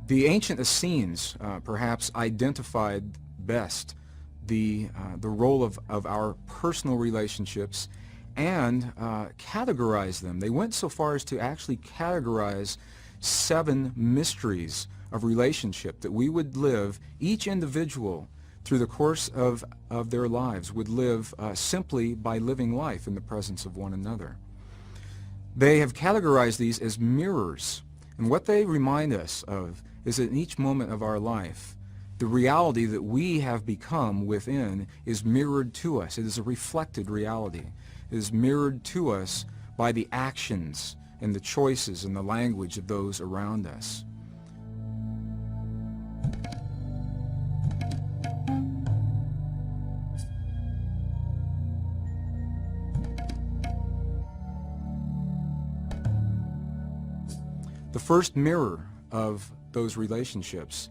The ancient Essenes perhaps identified best the role of our personal relationships and categorized them. They went so far as to actually categorize 7 mysteries of relationship that we would live, each individual through the course of their lives would live simply by living life in the presence of one another. They have categorized these as mirrors, and what they remind us of is that in each moment of our life, the reality that we have become within is mirrored to us. It is a reflected reality. It is mirrored to us by the actions and the choices and the language of those around us. The first mirror of those relationships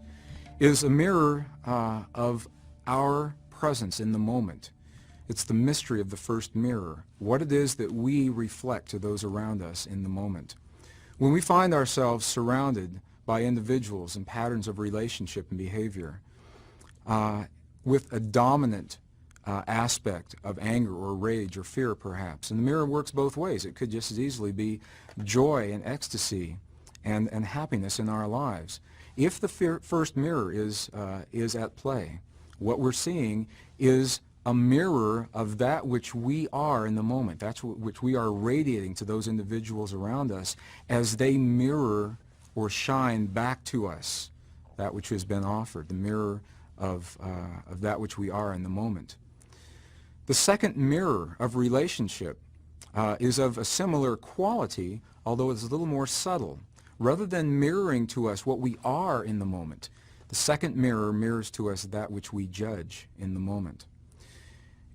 is a mirror of our presence in the moment. It's the mystery of the first mirror, what it is that we reflect to those around us in the moment. When we find ourselves surrounded by individuals and patterns of relationship and behavior with a dominant aspect of anger or rage or fear perhaps, and the mirror works both ways. It could just as easily be joy and ecstasy and happiness in our lives. If the first mirror is at play, what we're seeing is a mirror of that which we are in the moment, that's which we are radiating to those individuals around us as they mirror or shine back to us that which has been offered, the mirror of that which we are in the moment. The second mirror of relationship is of a similar quality, although it's a little more subtle. Rather than mirroring to us what we are in the moment, the second mirror mirrors to us that which we judge in the moment.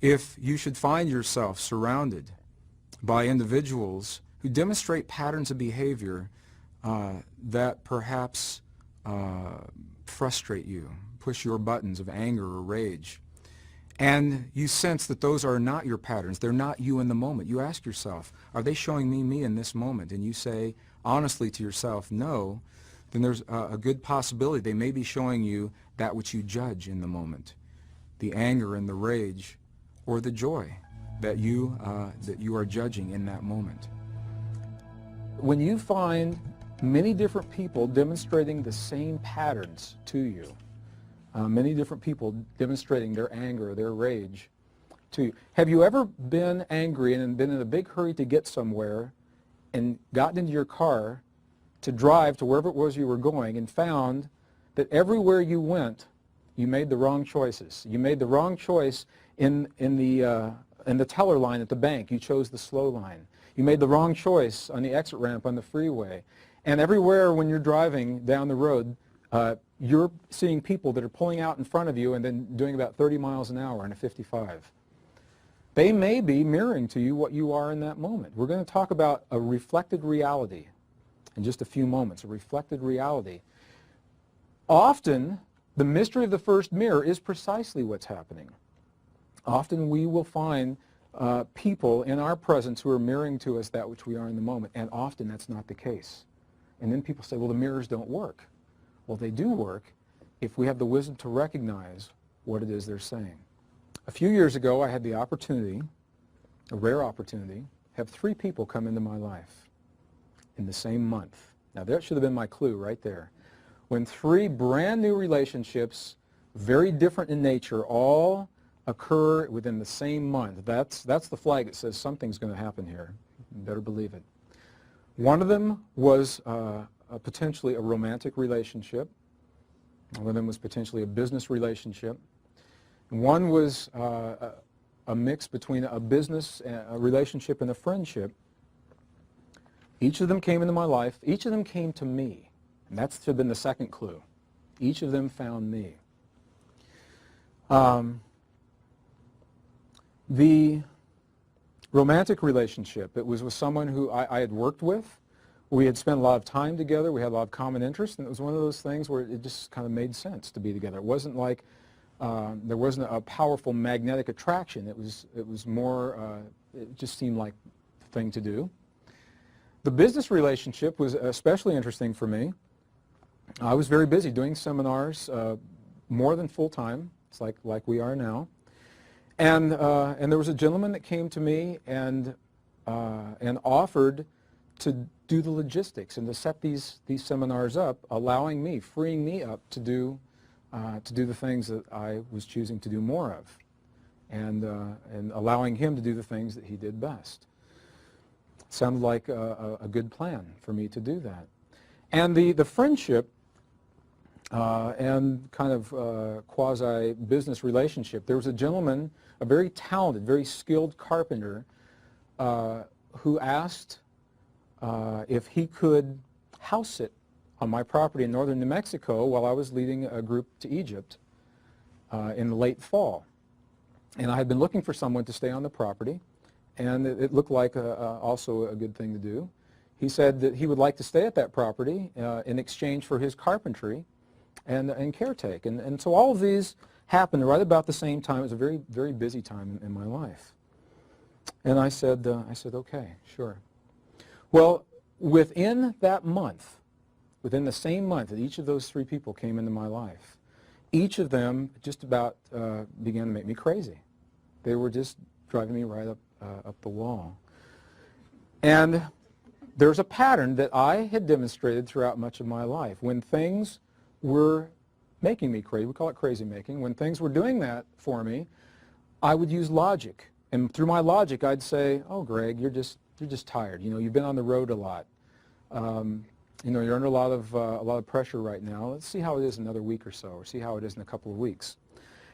If you should find yourself surrounded by individuals who demonstrate patterns of behavior that perhaps frustrate you, push your buttons of anger or rage, and you sense that those are not your patterns, they're not you in the moment, you ask yourself, are they showing me in this moment? And you say honestly to yourself, no, then there's a good possibility they may be showing you that which you judge in the moment, the anger and the rage or the joy that you are judging in that moment. When you find many different people demonstrating the same patterns to you, many different people demonstrating their anger or their rage to you, have you ever been angry and been in a big hurry to get somewhere and gotten into your car to drive to wherever it was you were going and found that everywhere you went, you made the wrong choices? You made the wrong choice in the teller line at the bank. You chose the slow line. You made the wrong choice on the exit ramp on the freeway. And everywhere when you're driving down the road, you're seeing people that are pulling out in front of you and then doing about 30 miles an hour in a 55. They may be mirroring to you what you are in that moment. We're going to talk about a reflected reality in just a few moments, a reflected reality. Often, the mystery of the first mirror is precisely what's happening. Often we will find people in our presence who are mirroring to us that which we are in the moment, and often that's not the case. And then people say, well, the mirrors don't work. Well, they do work if we have the wisdom to recognize what it is they're saying. A few years ago, I had the opportunity, a rare opportunity, have 3 people come into my life in the same month. Now, that should have been my clue right there. When 3 brand new relationships, very different in nature, all occur within the same month, that's the flag that says something's going to happen here. You better believe it. One of them was potentially a romantic relationship. One of them was potentially a business relationship. One was a mix between a business, a relationship, and a friendship. Each of them came into my life. Each of them came to me. And that's to have been the second clue. Each of them found me. The romantic relationship, it was with someone who I had worked with. We had spent a lot of time together. We had a lot of common interests, and it was one of those things where it just kind of made sense to be together. It wasn't like there wasn't a powerful magnetic attraction. It was more, it just seemed like the thing to do. The business relationship was especially interesting for me. I was very busy doing seminars, more than full-time. It's like we are now. And there was a gentleman that came to me and offered to do the logistics and to set these seminars up, allowing me, freeing me up to do the things that I was choosing to do more of, and allowing him to do the things that he did best. It sounded like a good plan for me to do that. And the friendship and kind of quasi-business relationship, there was a gentleman, a very talented, very skilled carpenter, who asked if he could house sit on my property in northern New Mexico while I was leading a group to Egypt in the late fall. And I had been looking for someone to stay on the property, and it looked like also a good thing to do. He said that he would like to stay at that property in exchange for his carpentry and caretake. And so all of these happened right about the same time. It was a very, very busy time in my life. And I said, okay, sure. Well, within that month, within the same month that each of those three people came into my life, each of them just about began to make me crazy. They were just driving me right up the wall. And there's a pattern that I had demonstrated throughout much of my life. When things were making me crazy, we call it crazy making, when things were doing that for me, I would use logic. And through my logic, I'd say, oh, Greg, you're just tired. You know, you've been on the road a lot. You know, you're under a lot of pressure right now. Let's see how it is in another week or so, or see how it is in a couple of weeks.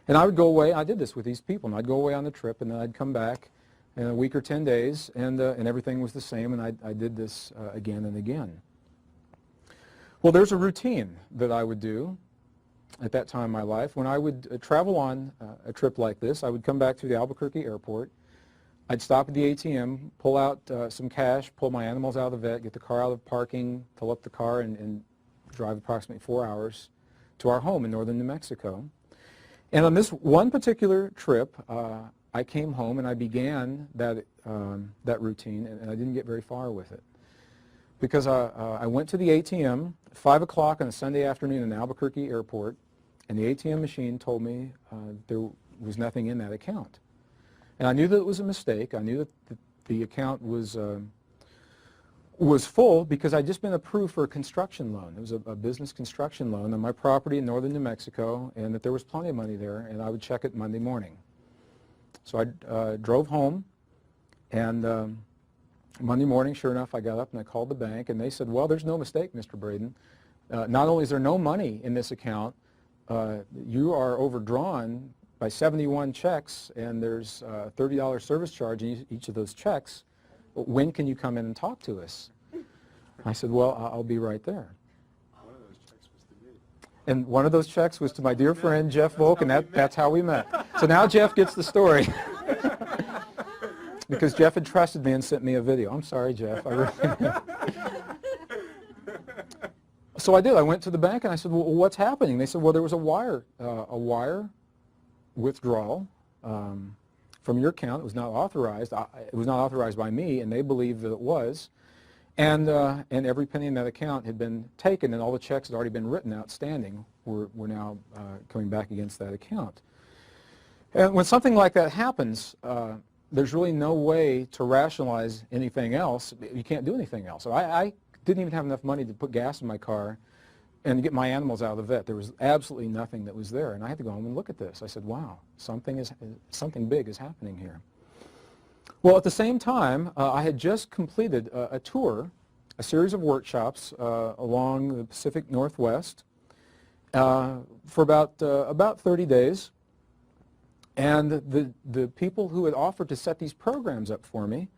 And I would go away. I did this with these people, and I'd go away on the trip, and then I'd come back in a week or 10 days, and everything was the same, and I did this again and again. Well, there's a routine that I would do at that time in my life. When I would travel on a trip like this, I would come back to the Albuquerque airport. I'd stop at the ATM, pull out some cash, pull my animals out of the vet, get the car out of parking, fill up the car, and drive approximately 4 hours to our home in northern New Mexico. And on this one particular trip, I came home and I began that routine, and I didn't get very far with it. Because I went to the ATM at 5 o'clock on a Sunday afternoon in Albuquerque airport, and the ATM machine told me there was nothing in that account. And I knew that it was a mistake. I knew that the account was full because I'd just been approved for a construction loan. It was a business construction loan on my property in northern New Mexico, and that there was plenty of money there, and I would check it Monday morning. So I drove home, and Monday morning, sure enough, I got up and I called the bank, and they said, well, there's no mistake, Mr. Braden. Not only is there no money in this account, you are overdrawn by 71 checks, and there's a $30 service charge in each of those checks. When can you come in and talk to us? I said, well, I'll be right there. One of those checks was to me. And one of those checks was to my dear friend, Jeff Volk, and that's how we met. So now Jeff gets the story. Because Jeff had trusted me and sent me a video. I'm sorry, Jeff. I really So I did. I went to the bank and I said, well, what's happening? They said, well, there was a wire withdrawal from your account. It was not authorized. It was not authorized by me, and they believed that it was. And every penny in that account had been taken, and all the checks had already been written outstanding were now coming back against that account. And when something like that happens, there's really no way to rationalize anything else. You can't do anything else. So I didn't even have enough money to put gas in my car and get my animals out of the vet. There was absolutely nothing that was there, and I had to go home and look at this. I said, wow, something big is happening here. Well, at the same time, I had just completed a tour, a series of workshops along the Pacific Northwest for about 30 days. And the people who had offered to set these programs up for me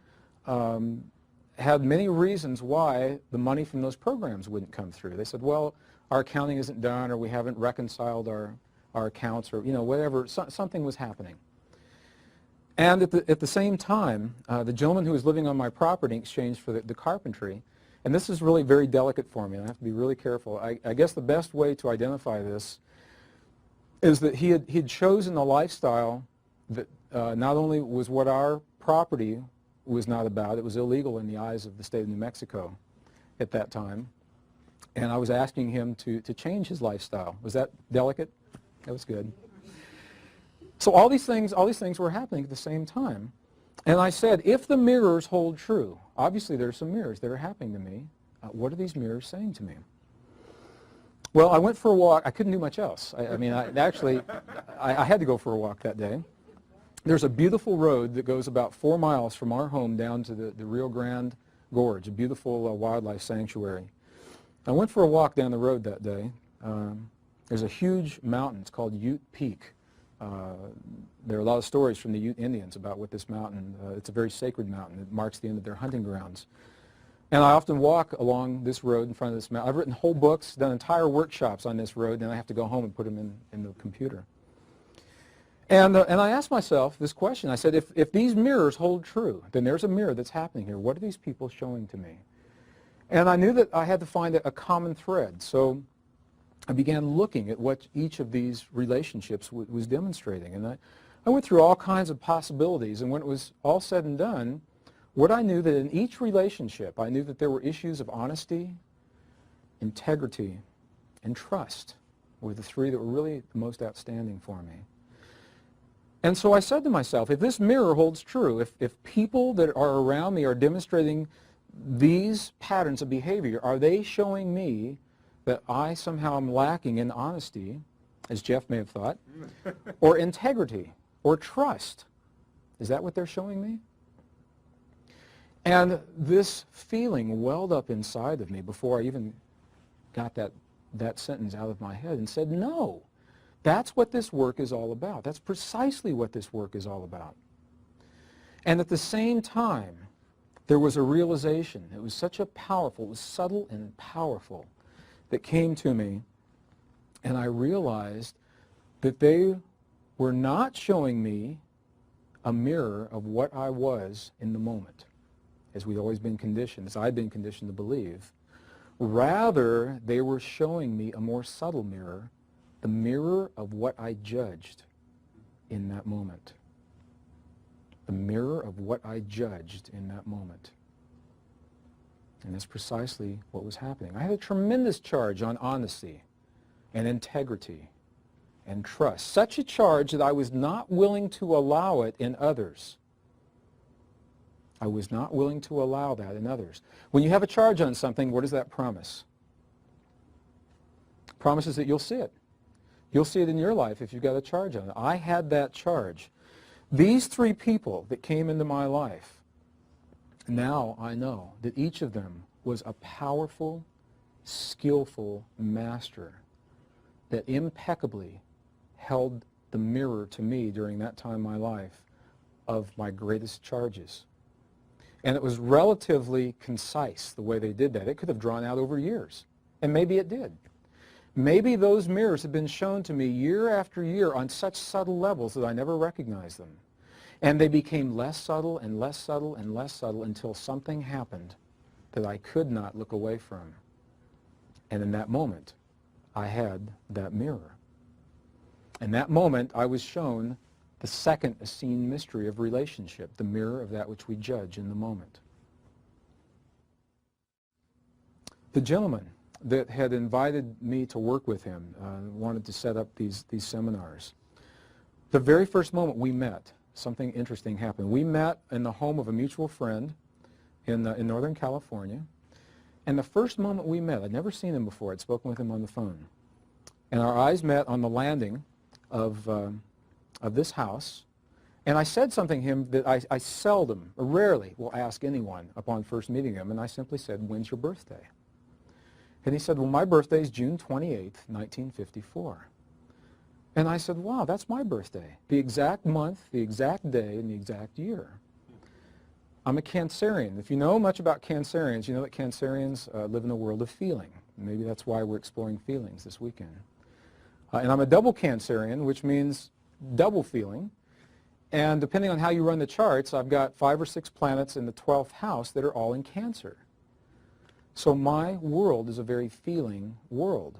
had many reasons why the money from those programs wouldn't come through. They said, well, our accounting isn't done, or we haven't reconciled our accounts, or whatever. Something was happening. And at the same time, the gentleman who was living on my property in exchange for the carpentry, and this is really very delicate for me, and I have to be really careful. I guess the best way to identify this is that he'd chosen a lifestyle that not only was what our property was not about, it was illegal in the eyes of the state of New Mexico at that time. And I was asking him to change his lifestyle. Was that delicate? That was good. So all these things were happening at the same time. And I said, if the mirrors hold true, obviously there are some mirrors that are happening to me. What are these mirrors saying to me? Well, I went for a walk. I couldn't do much else. I had to go for a walk that day. There's a beautiful road that goes about 4 miles from our home down to the Rio Grande Gorge, a beautiful wildlife sanctuary. I went for a walk down the road that day. There's a huge mountain. It's called Ute Peak. There are a lot of stories from the Ute Indians about what this mountain, it's a very sacred mountain. It marks the end of their hunting grounds. And I often walk along this road in front of this mountain. I've written whole books, done entire workshops on this road, and I have to go home and put them in the computer. And I asked myself this question. I said, if these mirrors hold true, then there's a mirror that's happening here. What are these people showing to me? And I knew that I had to find a common thread. So I began looking at what each of these relationships was demonstrating. And I went through all kinds of possibilities. And when it was all said and done, what I knew that in each relationship, I knew that there were issues of honesty, integrity, and trust were the three that were really the most outstanding for me. And so I said to myself, if this mirror holds true, if people that are around me are demonstrating these patterns of behavior, are they showing me that I somehow am lacking in honesty, as Jeff may have thought, or integrity, or trust? Is that what they're showing me? And this feeling welled up inside of me before I even got that sentence out of my head and said, no, that's what this work is all about. That's precisely what this work is all about. And at the same time, there was a realization. It was such a powerful, it was subtle and powerful, that came to me, and I realized that they were not showing me a mirror of what I was in the moment, as we'd always been conditioned, as I'd been conditioned to believe. Rather, they were showing me a more subtle mirror, the mirror of what I judged in that moment. The mirror of what I judged in that moment. And that's precisely what was happening. I had a tremendous charge on honesty and integrity and trust. Such a charge that I was not willing to allow it in others. I was not willing to allow that in others. When you have a charge on something, what does that promise? It promises that you'll see it. You'll see it in your life if you've got a charge on it. I had that charge. These three people that came into my life, now I know that each of them was a powerful, skillful master that impeccably held the mirror to me during that time in my life of my greatest charges. And it was relatively concise the way they did that. It could have drawn out over years, and maybe it did. Maybe those mirrors have been shown to me year after year on such subtle levels that I never recognized them. And they became less subtle and less subtle and less subtle until something happened that I could not look away from. And in that moment, I had that mirror. In that moment, I was shown the second Eseniene mystery of relationship, the mirror of that which we judge in the moment. The gentleman that had invited me to work with him wanted to set up these seminars. The very first moment we met, something interesting happened. We met in the home of a mutual friend in Northern California. And the first moment we met, I'd never seen him before. I'd spoken with him on the phone. And our eyes met on the landing of this house. And I said something to him that I seldom, or rarely, will ask anyone upon first meeting him. And I simply said, "When's your birthday?" And he said, "Well, my birthday is June 28th, 1954. And I said, "Wow, that's my birthday. The exact month, the exact day, and the exact year." I'm a Cancerian. If you know much about Cancerians, you know that Cancerians live in a world of feeling. Maybe that's why we're exploring feelings this weekend. And I'm a double Cancerian, which means double feeling. And depending on how you run the charts, I've got 5 or 6 planets in the 12th house that are all in Cancer. So my world is a very feeling world.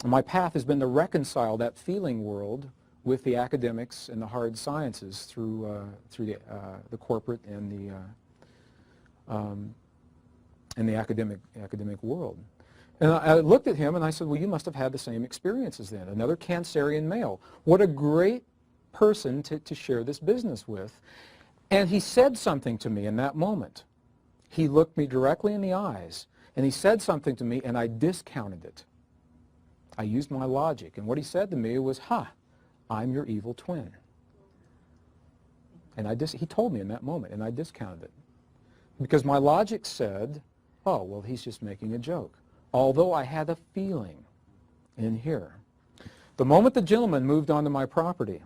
And my path has been to reconcile that feeling world with the academics and the hard sciences through the corporate and the academic world. And I looked at him and I said, well, you must have had the same experiences then. Another Cancerian male. What a great person to share this business with. And he said something to me in that moment. He looked me directly in the eyes and he said something to me and I discounted it. I used my logic. And what he said to me was, I'm your evil twin. And he told me in that moment and I discounted it. Because my logic said, oh, well, he's just making a joke. Although I had a feeling in here. The moment the gentleman moved onto my property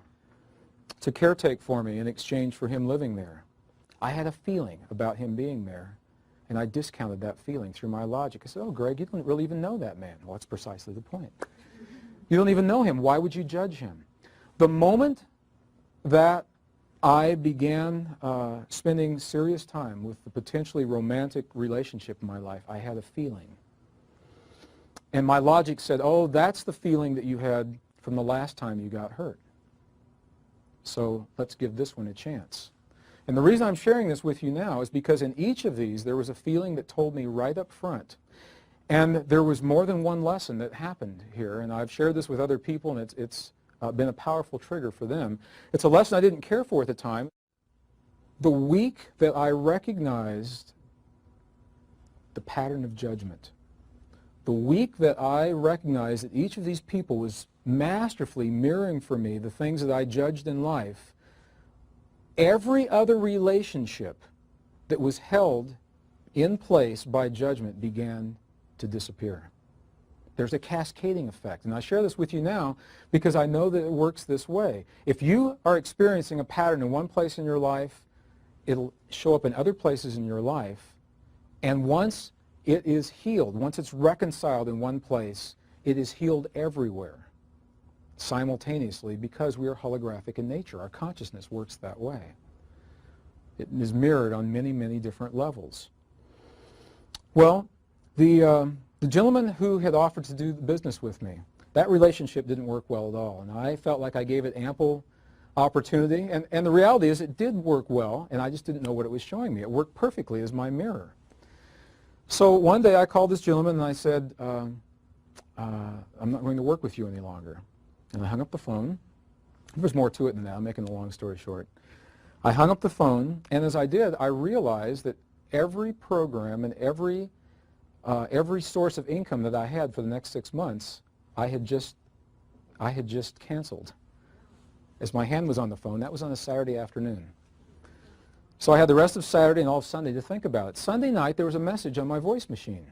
to caretake for me in exchange for him living there, I had a feeling about him being there, and I discounted that feeling through my logic. I said, oh, Greg, you don't really even know that man. Well, that's precisely the point. You don't even know him. Why would you judge him? The moment that I began spending serious time with the potentially romantic relationship in my life, I had a feeling. And my logic said, oh, that's the feeling that you had from the last time you got hurt. So let's give this one a chance. And the reason I'm sharing this with you now is because in each of these there was a feeling that told me right up front. And there was more than one lesson that happened here. And I've shared this with other people and it's been a powerful trigger for them. It's a lesson I didn't care for at the time. The week that I recognized the pattern of judgment, the week that I recognized that each of these people was masterfully mirroring for me the things that I judged in life, every other relationship that was held in place by judgment began to disappear. There's a cascading effect. And I share this with you now because I know that it works this way. If you are experiencing a pattern in one place in your life, it'll show up in other places in your life. And once it is healed, once it's reconciled in one place, it is healed everywhere simultaneously because we are holographic in nature. Our consciousness works that way. It is mirrored on many, many different levels. Well, the gentleman who had offered to do business with me, that relationship didn't work well at all. And I felt like I gave it ample opportunity. And the reality is it did work well, and I just didn't know what it was showing me. It worked perfectly as my mirror. So one day I called this gentleman and I said, I'm not going to work with you any longer. And I hung up the phone. There's more to it than that. I'm making a long story short. I hung up the phone, and as I did, I realized that every program and every source of income that I had for the next 6 months, I had just canceled. As my hand was on the phone, that was on a Saturday afternoon. So I had the rest of Saturday and all of Sunday to think about it. Sunday night, there was a message on my voice machine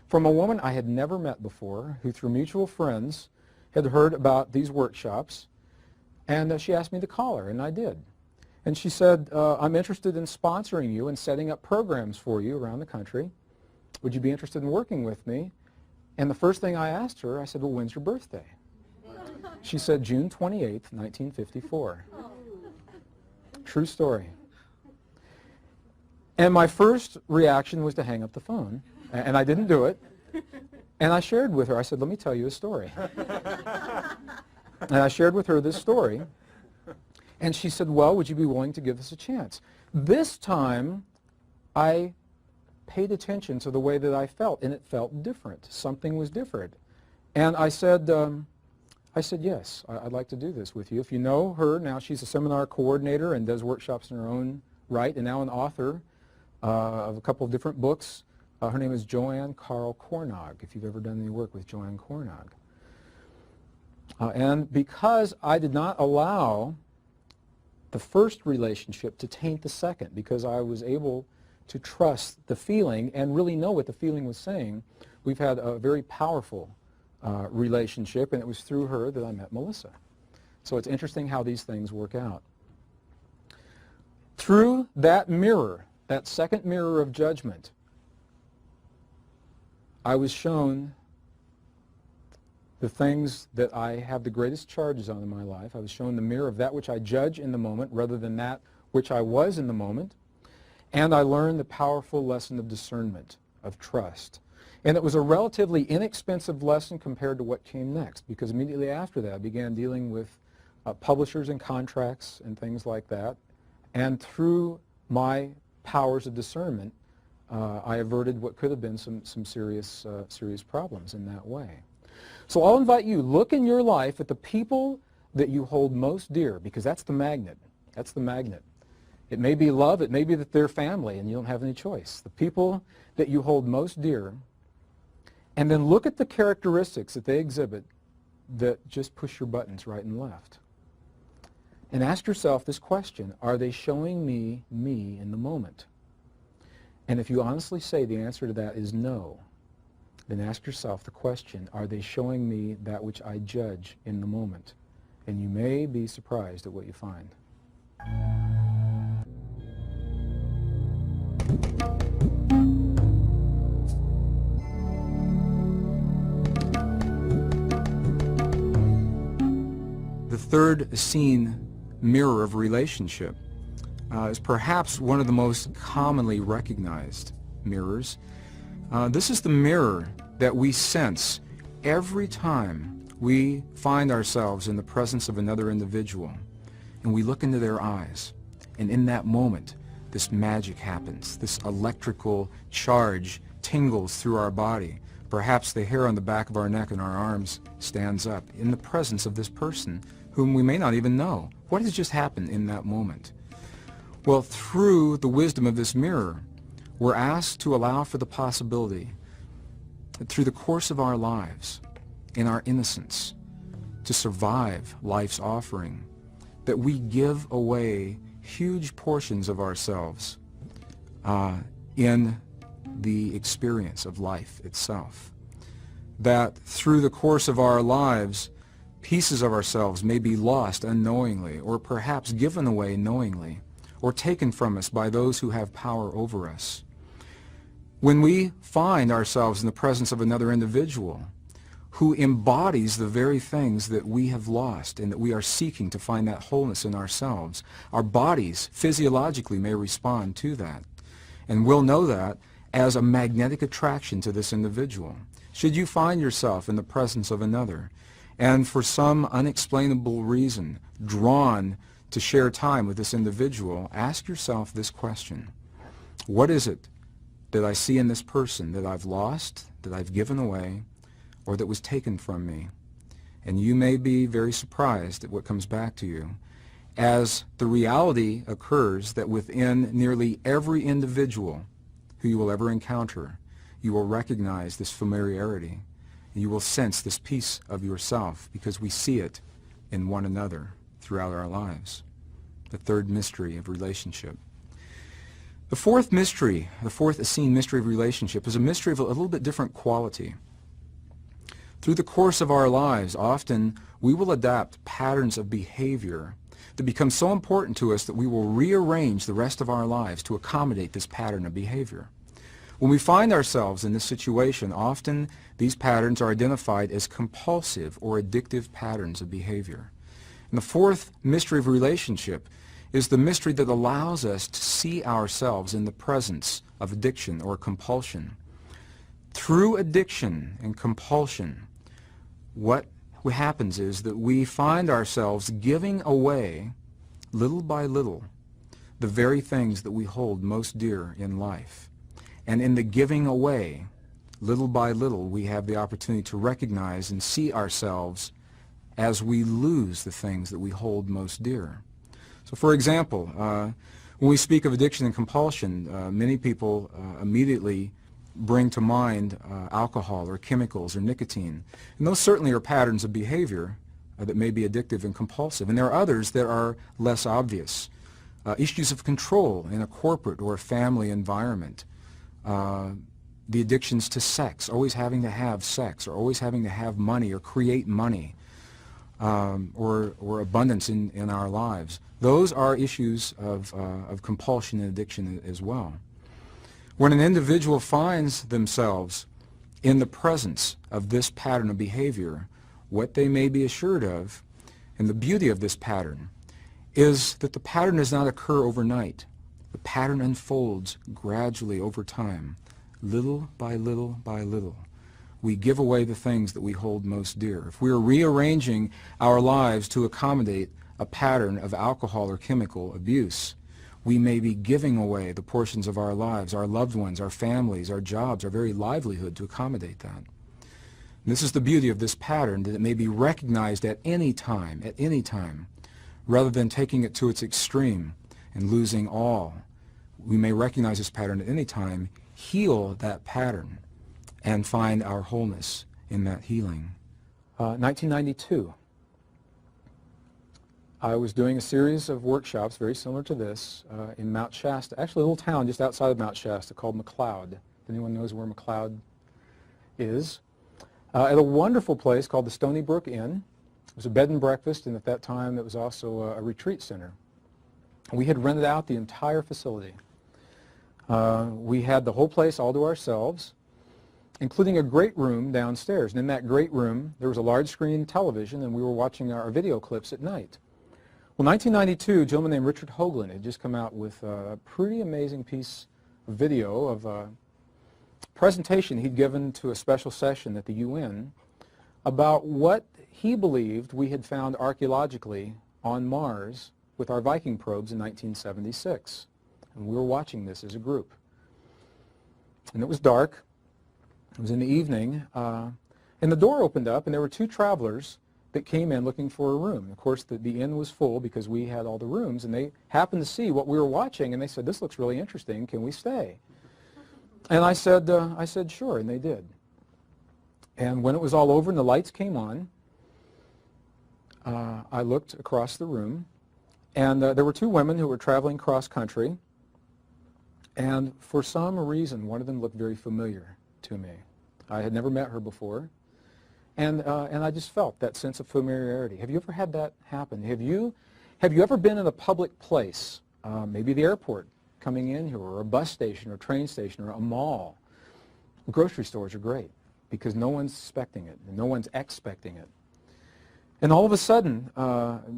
from a woman I had never met before, who through mutual friends had heard about these workshops, and she asked me to call her, and I did. And she said, I'm interested in sponsoring you and setting up programs for you around the country. Would you be interested in working with me? And the first thing I asked her, I said, well, when's your birthday? She said, June 28th, 1954. True story. And my first reaction was to hang up the phone, and I didn't do it. And I shared with her, I said, let me tell you a story. And I shared with her this story, and she said, well, would you be willing to give this a chance? This time, I paid attention to the way that I felt, and it felt different. Something was different. And I said, yes, I'd like to do this with you. If you know her, now she's a seminar coordinator and does workshops in her own right, and now an author of a couple of different books. Her name is Joanne Carl Cornog, if you've ever done any work with Joanne Cornog. And because I did not allow the first relationship to taint the second, because I was able to trust the feeling and really know what the feeling was saying, we've had a very powerful relationship, and it was through her that I met Melissa. So it's interesting how these things work out. Through that mirror, that second mirror of judgment, I was shown the things that I have the greatest charges on in my life. I was shown the mirror of that which I judge in the moment rather than that which I was in the moment. And I learned the powerful lesson of discernment, of trust. And it was a relatively inexpensive lesson compared to what came next, because immediately after that I began dealing with publishers and contracts and things like that. And through my powers of discernment, I averted what could have been some serious problems in that way. So I'll invite you, look in your life at the people that you hold most dear, because that's the magnet. That's the magnet. It may be love, it may be that they're family and you don't have any choice. The people that you hold most dear, and then look at the characteristics that they exhibit that just push your buttons right and left. And ask yourself this question: are they showing me in the moment? And if you honestly say the answer to that is no, then ask yourself the question: are they showing me that which I judge in the moment? And you may be surprised at what you find. The third Eseniene mirror of relationship is perhaps one of the most commonly recognized mirrors. This is the mirror that we sense every time we find ourselves in the presence of another individual and we look into their eyes. And in that moment, this magic happens. This electrical charge tingles through our body. Perhaps the hair on the back of our neck and our arms stands up in the presence of this person whom we may not even know. What has just happened in that moment? Well, through the wisdom of this mirror, we're asked to allow for the possibility that through the course of our lives, in our innocence, to survive life's offering, that we give away huge portions of ourselves in the experience of life itself. That through the course of our lives, pieces of ourselves may be lost unknowingly, or perhaps given away knowingly, or taken from us by those who have power over us. When we find ourselves in the presence of another individual who embodies the very things that we have lost and that we are seeking to find that wholeness in ourselves, our bodies physiologically may respond to that. And we'll know that as a magnetic attraction to this individual. Should you find yourself in the presence of another and for some unexplainable reason drawn to share time with this individual, ask yourself this question: what is it that I see in this person that I've lost, that I've given away, or that was taken from me? And you may be very surprised at what comes back to you, as the reality occurs that within nearly every individual who you will ever encounter, you will recognize this familiarity. You will sense this piece of yourself because we see it in one another throughout our lives. The third mystery of relationship. The fourth mystery, the fourth Eseniene mystery of relationship, is a mystery of a little bit different quality. Through the course of our lives, often we will adapt patterns of behavior that become so important to us that we will rearrange the rest of our lives to accommodate this pattern of behavior. When we find ourselves in this situation, often these patterns are identified as compulsive or addictive patterns of behavior. And the fourth mystery of relationship is the mystery that allows us to see ourselves in the presence of addiction or compulsion. Through addiction and compulsion, what happens is that we find ourselves giving away, little by little, the very things that we hold most dear in life. And in the giving away, little by little, we have the opportunity to recognize and see ourselves as we lose the things that we hold most dear. So for example, when we speak of addiction and compulsion, many people immediately bring to mind alcohol or chemicals or nicotine. And those certainly are patterns of behavior that may be addictive and compulsive. And there are others that are less obvious. Issues of control in a corporate or a family environment. The addictions to sex, always having to have sex, or always having to have money or create money, or abundance in our lives. Those are issues of compulsion and addiction as well. When an individual finds themselves in the presence of this pattern of behavior, what they may be assured of, and the beauty of this pattern, is that the pattern does not occur overnight. The pattern unfolds gradually over time, little by little by little. We give away the things that we hold most dear. If we are rearranging our lives to accommodate a pattern of alcohol or chemical abuse, we may be giving away the portions of our lives, our loved ones, our families, our jobs, our very livelihood to accommodate that. And this is the beauty of this pattern, that it may be recognized at any time, rather than taking it to its extreme and losing all. We may recognize this pattern at any time, heal that pattern, and find our wholeness in that healing. 1992. I was doing a series of workshops very similar to this in Mount Shasta, actually a little town just outside of Mount Shasta called McLeod. If anyone knows where McLeod is. At a wonderful place called the Stony Brook Inn. It was a bed and breakfast, and at that time it was also a retreat center. We had rented out the entire facility. We had the whole place all to ourselves, including a great room downstairs. And in that great room, there was a large screen television, and we were watching our video clips at night. Well, 1992, a gentleman named Richard Hoagland had just come out with a pretty amazing piece of video of a presentation he'd given to a special session at the UN about what he believed we had found archaeologically on Mars with our Viking probes in 1976. And we were watching this as a group. And it was dark. It was in the evening. And the door opened up, and there were two travelers that came in looking for a room. Of course, the inn was full because we had all the rooms, and they happened to see what we were watching, and they said, "This looks really interesting. Can we stay?" And I said, "Sure," and they did. And when it was all over and the lights came on, I looked across the room, and there were two women who were traveling cross-country, and for some reason, one of them looked very familiar to me. I had never met her before. And I just felt that sense of familiarity. Have you ever had that happen? Have you ever been in a public place, maybe the airport coming in here, or a bus station, or a train station, or a mall? Grocery stores are great because no one's expecting it, and no one's expecting it. And all of a sudden,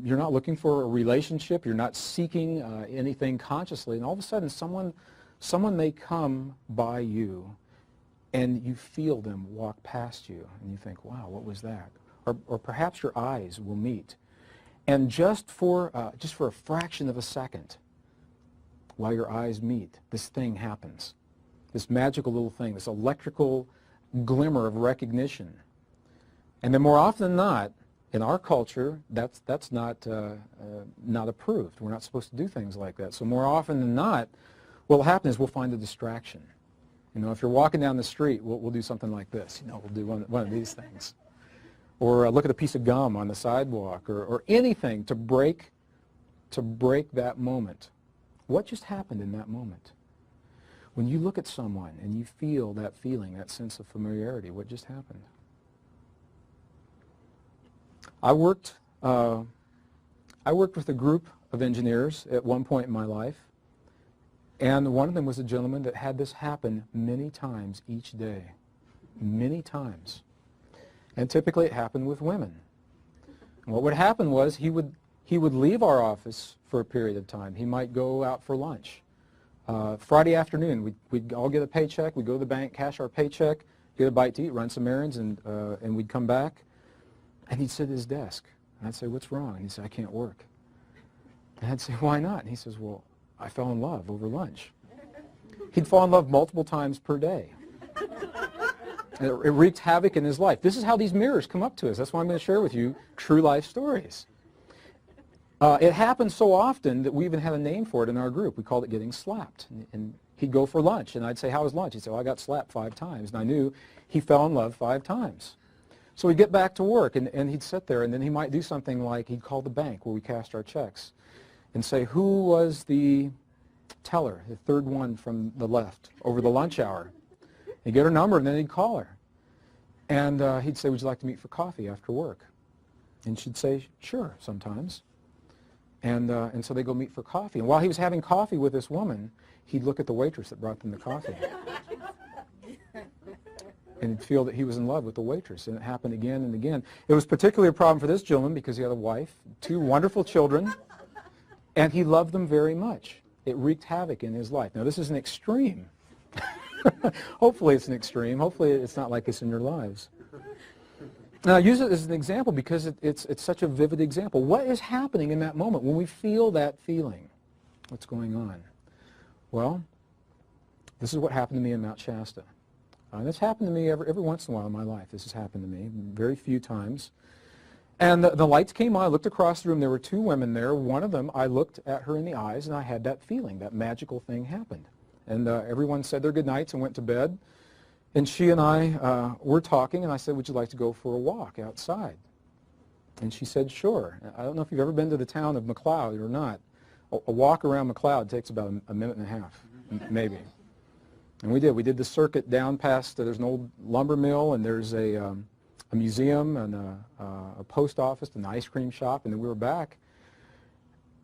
you're not looking for a relationship, you're not seeking anything consciously, and all of a sudden someone may come by you, and you feel them walk past you, and you think, wow, what was that? Or perhaps your eyes will meet. And just for a fraction of a second, while your eyes meet, this thing happens. This magical little thing, this electrical glimmer of recognition. And then more often than not, in our culture, that's not approved. We're not supposed to do things like that. So more often than not, what will happen is we'll find a distraction. You know, if you're walking down the street, we'll do something like this. You know, we'll do one of these things. Or look at a piece of gum on the sidewalk, or anything to break that moment. What just happened in that moment? When you look at someone and you feel that feeling, that sense of familiarity, what just happened? I worked with a group of engineers at one point in my life. And one of them was a gentleman that had this happen many times each day. Many times. And typically it happened with women. And what would happen was he would leave our office for a period of time. He might go out for lunch. Friday afternoon, we'd all get a paycheck. We'd go to the bank, cash our paycheck, get a bite to eat, run some errands, and we'd come back. And he'd sit at his desk. And I'd say, "What's wrong?" And he'd say, "I can't work." And I'd say, "Why not?" And he says, "Well, I fell in love over lunch." He'd fall in love multiple times per day. It wreaked havoc in his life. This is how these mirrors come up to us. That's why I'm going to share with you true life stories. It happens so often that we even had a name for it in our group. We called it getting slapped. And he'd go for lunch, and I'd say, "How was lunch?" He'd say, "Well, I got slapped 5 times. And I knew he fell in love 5 times. So we'd get back to work, and he'd sit there, and then he might do something like he'd call the bank where we cashed our checks and say, "Who was the teller, the third one from the left, over the lunch hour?" He'd get her number, and then he'd call her. And he'd say, "Would you like to meet for coffee after work?" And she'd say, "Sure," sometimes. And so they'd go meet for coffee. And while he was having coffee with this woman, he'd look at the waitress that brought them the coffee. And he'd feel that he was in love with the waitress. And it happened again and again. It was particularly a problem for this gentleman because he had a wife, 2 wonderful children, and he loved them very much. It wreaked havoc in his life. Now, this is an extreme. Hopefully it's an extreme. Hopefully it's not like this in your lives. Now, I use it as an example because it's such a vivid example. What is happening in that moment when we feel that feeling? What's going on? Well, this is what happened to me in Mount Shasta. This happened to me every once in a while in my life. This has happened to me very few times. And the lights came on. I looked across the room. There were two women there. One of them, I looked at her in the eyes, and I had that feeling. That magical thing happened. And everyone said their good nights and went to bed. And she and I were talking, and I said, would you like to go for a walk outside? And she said, sure. I don't know if you've ever been to the town of McLeod or not. A walk around McLeod takes about a minute and a half, maybe. And we did. We did the circuit down past, there's an old lumber mill, and there's a museum and a post office and an ice cream shop, and then we were back.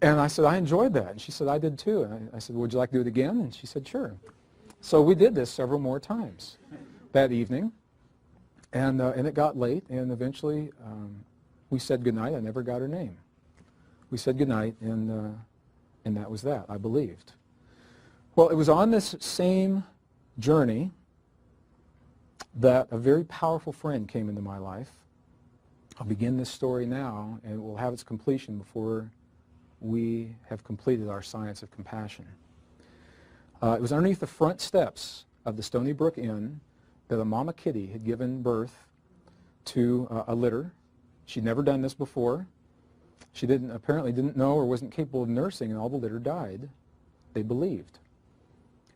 And I said, I enjoyed that. And she said, I did too. And I said, would you like to do it again? And she said, sure. So we did this several more times that evening. And it got late, and eventually we said goodnight. I never got her name. We said goodnight, and that was that, I believed. Well, it was on this same journey that a very powerful friend came into my life. I'll begin this story now, and we'll have its completion before we have completed our science of compassion. It was underneath the front steps of the Stony Brook Inn that a mama kitty had given birth to a litter. She'd never done this before. She apparently didn't know or wasn't capable of nursing, and all the litter died, they believed.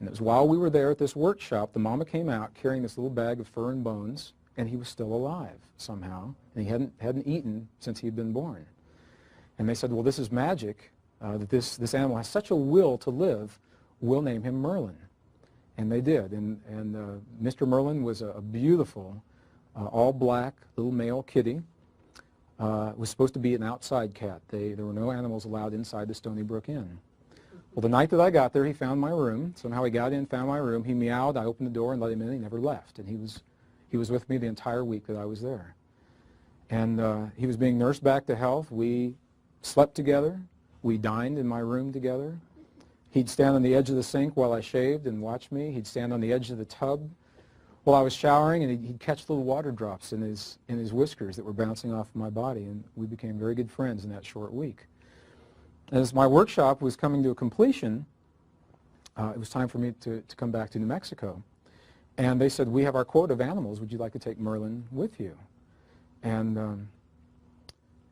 And it was while we were there at this workshop, the mama came out carrying this little bag of fur and bones, and he was still alive somehow, and he hadn't eaten since he had been born. And they said, well, this is magic, that this animal has such a will to live, we'll name him Merlin. And they did, and Mr. Merlin was a beautiful, all-black little male kitty. Was supposed to be an outside cat. There were no animals allowed inside the Stony Brook Inn. Well, the night that I got there, he found my room. Somehow he got in, found my room. He meowed. I opened the door and let him in. He never left. And he was with me the entire week that I was there. And he was being nursed back to health. We slept together. We dined in my room together. He'd stand on the edge of the sink while I shaved and watch me. He'd stand on the edge of the tub while I was showering, and he'd catch little water drops in his whiskers that were bouncing off my body, and we became very good friends in that short week. As my workshop was coming to a completion, it was time for me to come back to New Mexico. And they said, we have our quota of animals. Would you like to take Merlin with you? And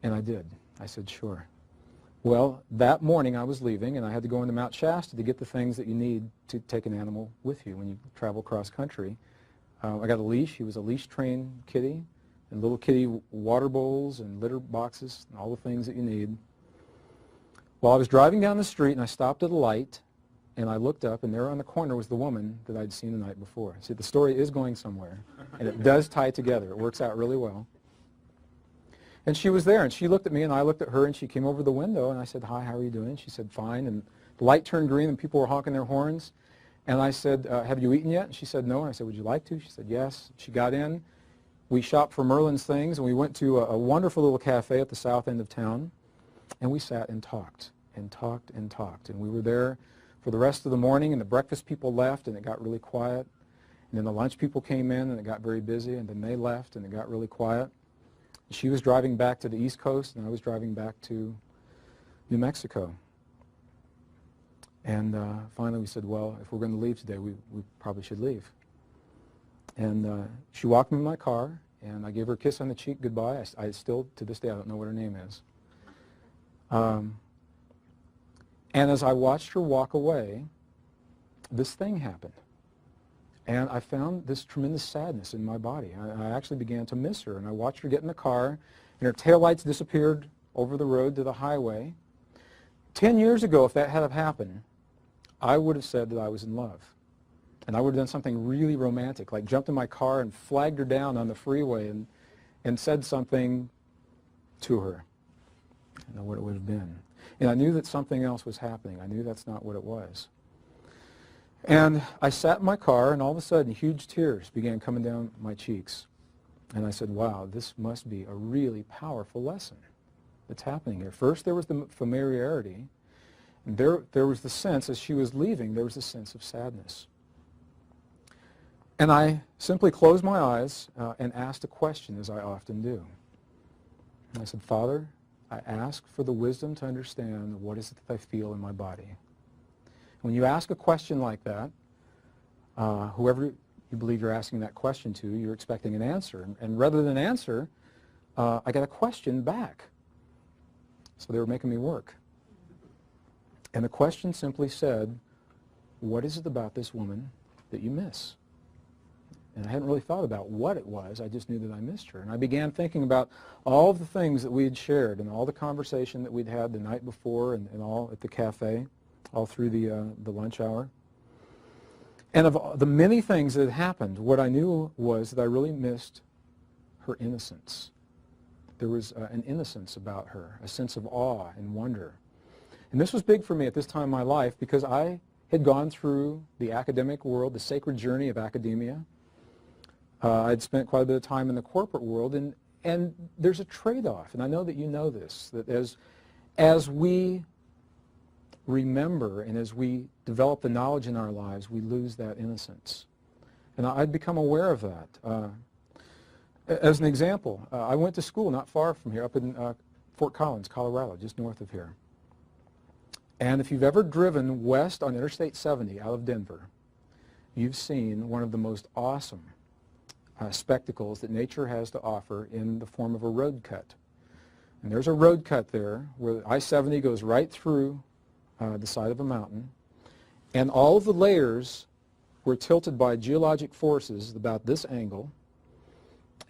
I did. I said, sure. Well, that morning I was leaving, and I had to go into Mount Shasta to get the things that you need to take an animal with you when you travel cross-country. I got a leash. He was a leash-trained kitty, and little kitty water bowls and litter boxes and all the things that you need. Well, I was driving down the street, and I stopped at a light, and I looked up, and there on the corner was the woman that I'd seen the night before. See, the story is going somewhere, and it does tie together. It works out really well. And she was there, and she looked at me, and I looked at her, and she came over the window, and I said, hi, how are you doing? She said, fine. And the light turned green, and people were honking their horns. And I said, have you eaten yet? And she said, no. And I said, would you like to? She said, yes. She got in. We shopped for Merlin's things, and we went to a wonderful little cafe at the south end of town, and we sat and talked and talked and talked. And we were there for the rest of the morning, and the breakfast people left, and it got really quiet. And then the lunch people came in, and it got very busy, and then they left, and it got really quiet. She was driving back to the East Coast, and I was driving back to New Mexico. And finally we said, well, if we're going to leave today, we probably should leave. And she walked me in my car, and I gave her a kiss on the cheek goodbye. I still, to this day, I don't know what her name is. And as I watched her walk away, this thing happened. And I found this tremendous sadness in my body. I actually began to miss her, and I watched her get in the car, and her taillights disappeared over the road to the highway. 10 years ago, if that had have happened, I would have said that I was in love. And I would have done something really romantic, like jumped in my car and flagged her down on the freeway and said something to her. I don't know what it would have been. And I knew that something else was happening. I knew that's not what it was. And I sat in my car, and all of a sudden, huge tears began coming down my cheeks. And I said, wow, this must be a really powerful lesson that's happening here. First, there was the familiarity. And there was the sense, as she was leaving, there was a sense of sadness. And I simply closed my eyes and asked a question, as I often do. And I said, Father, I ask for the wisdom to understand what is it that I feel in my body. When you ask a question like that, whoever you believe you're asking that question to, you're expecting an answer. And rather than an answer, I got a question back. So they were making me work. And the question simply said, what is it about this woman that you miss? And I hadn't really thought about what it was. I just knew that I missed her. And I began thinking about all the things that we had shared and all the conversation that we'd had the night before and all at the cafe, all through the lunch hour. And of the many things that had happened, what I knew was that I really missed her innocence. There was an innocence about her, a sense of awe and wonder. And this was big for me at this time in my life because I had gone through the academic world, the sacred journey of academia. I'd spent quite a bit of time in the corporate world, and there's a trade-off, and I know that you know this, that as we remember and as we develop the knowledge in our lives, we lose that innocence. And I'd become aware of that. As an example, I went to school not far from here, up in Fort Collins, Colorado, just north of here. And if you've ever driven west on Interstate 70 out of Denver, you've seen one of the most awesome spectacles that nature has to offer in the form of a road cut. And there's a road cut there where I-70 goes right through the side of a mountain, and all of the layers were tilted by geologic forces about this angle,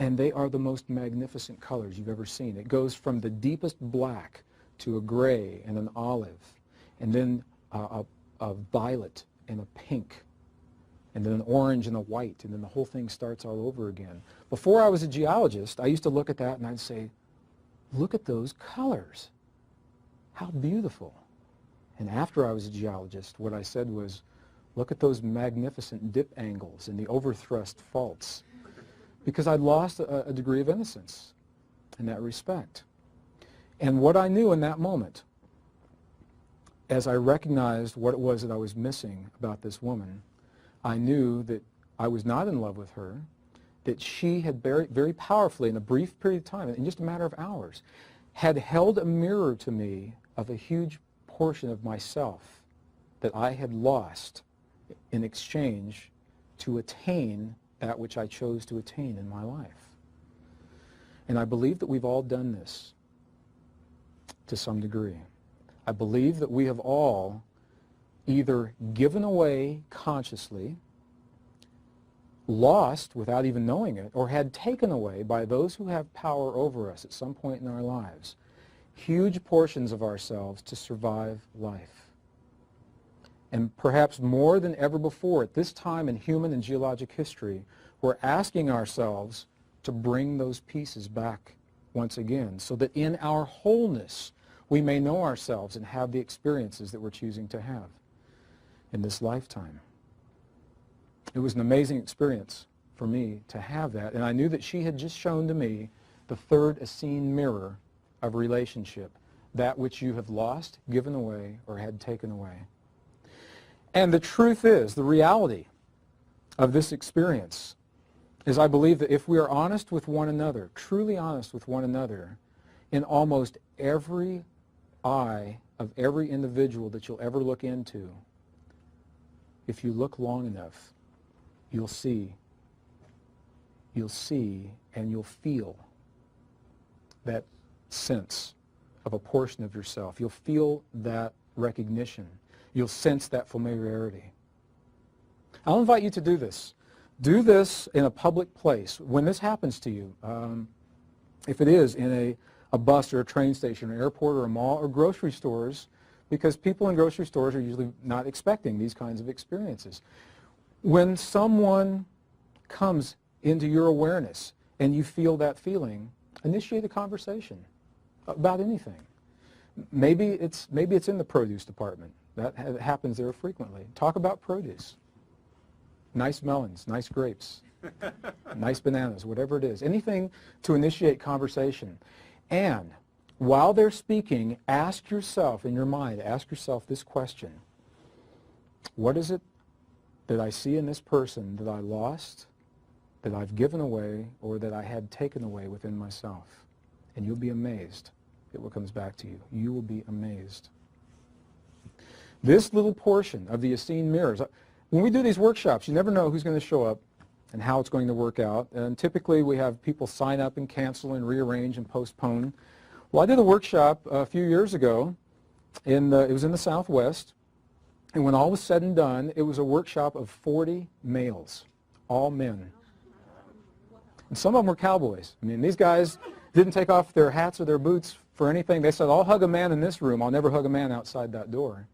and they are the most magnificent colors you've ever seen. It goes from the deepest black to a gray and an olive, and then a violet and a pink, and then an orange and a white, and then the whole thing starts all over again. Before I was a geologist, I used to look at that and I'd say, look at those colors. How beautiful. And after I was a geologist, what I said was, look at those magnificent dip angles and the overthrust faults. Because I'd lost a degree of innocence in that respect. And what I knew in that moment, as I recognized what it was that I was missing about this woman, I knew that I was not in love with her, that she had very, very powerfully, in a brief period of time, in just a matter of hours, had held a mirror to me of a huge portion of myself that I had lost in exchange to attain that which I chose to attain in my life. And I believe that we've all done this to some degree. I believe that we have all either given away consciously, lost without even knowing it, or had taken away by those who have power over us at some point in our lives, huge portions of ourselves to survive life. And perhaps more than ever before, at this time in human and geologic history, we're asking ourselves to bring those pieces back once again, so that in our wholeness, we may know ourselves and have the experiences that we're choosing to have in this lifetime. It was an amazing experience for me to have that, and I knew that she had just shown to me the third Eseniene mirror of relationship, that which you have lost, given away, or had taken away. And the truth is, the reality of this experience is, I believe that if we are honest with one another, truly honest with one another, in almost every eye of every individual that you'll ever look into, if you look long enough, you'll see and you'll feel that sense of a portion of yourself. You'll feel that recognition. You'll sense that familiarity. I'll invite you to do this. Do this in a public place. When this happens to you, if it is in a bus or a train station or an airport or a mall or grocery stores, because people in grocery stores are usually not expecting these kinds of experiences. When someone comes into your awareness and you feel that feeling, initiate a conversation about anything. Maybe it's in the produce department. That happens there frequently. Talk about produce. Nice melons, nice grapes, nice bananas, whatever it is. Anything to initiate conversation. And while they're speaking, ask yourself in your mind, ask yourself this question. What is it that I see in this person that I lost, that I've given away, or that I had taken away within myself? And you'll be amazed at what comes back to you. You will be amazed. This little portion of the Eseniene mirrors, when we do these workshops, you never know who's going to show up and how it's going to work out. And typically we have people sign up and cancel and rearrange and postpone. Well, I did a workshop a few years ago. It was in the Southwest. And when all was said and done, it was a workshop of 40 males, all men. And some of them were cowboys. I mean, these guys didn't take off their hats or their boots for anything. They said, I'll hug a man in this room. I'll never hug a man outside that door.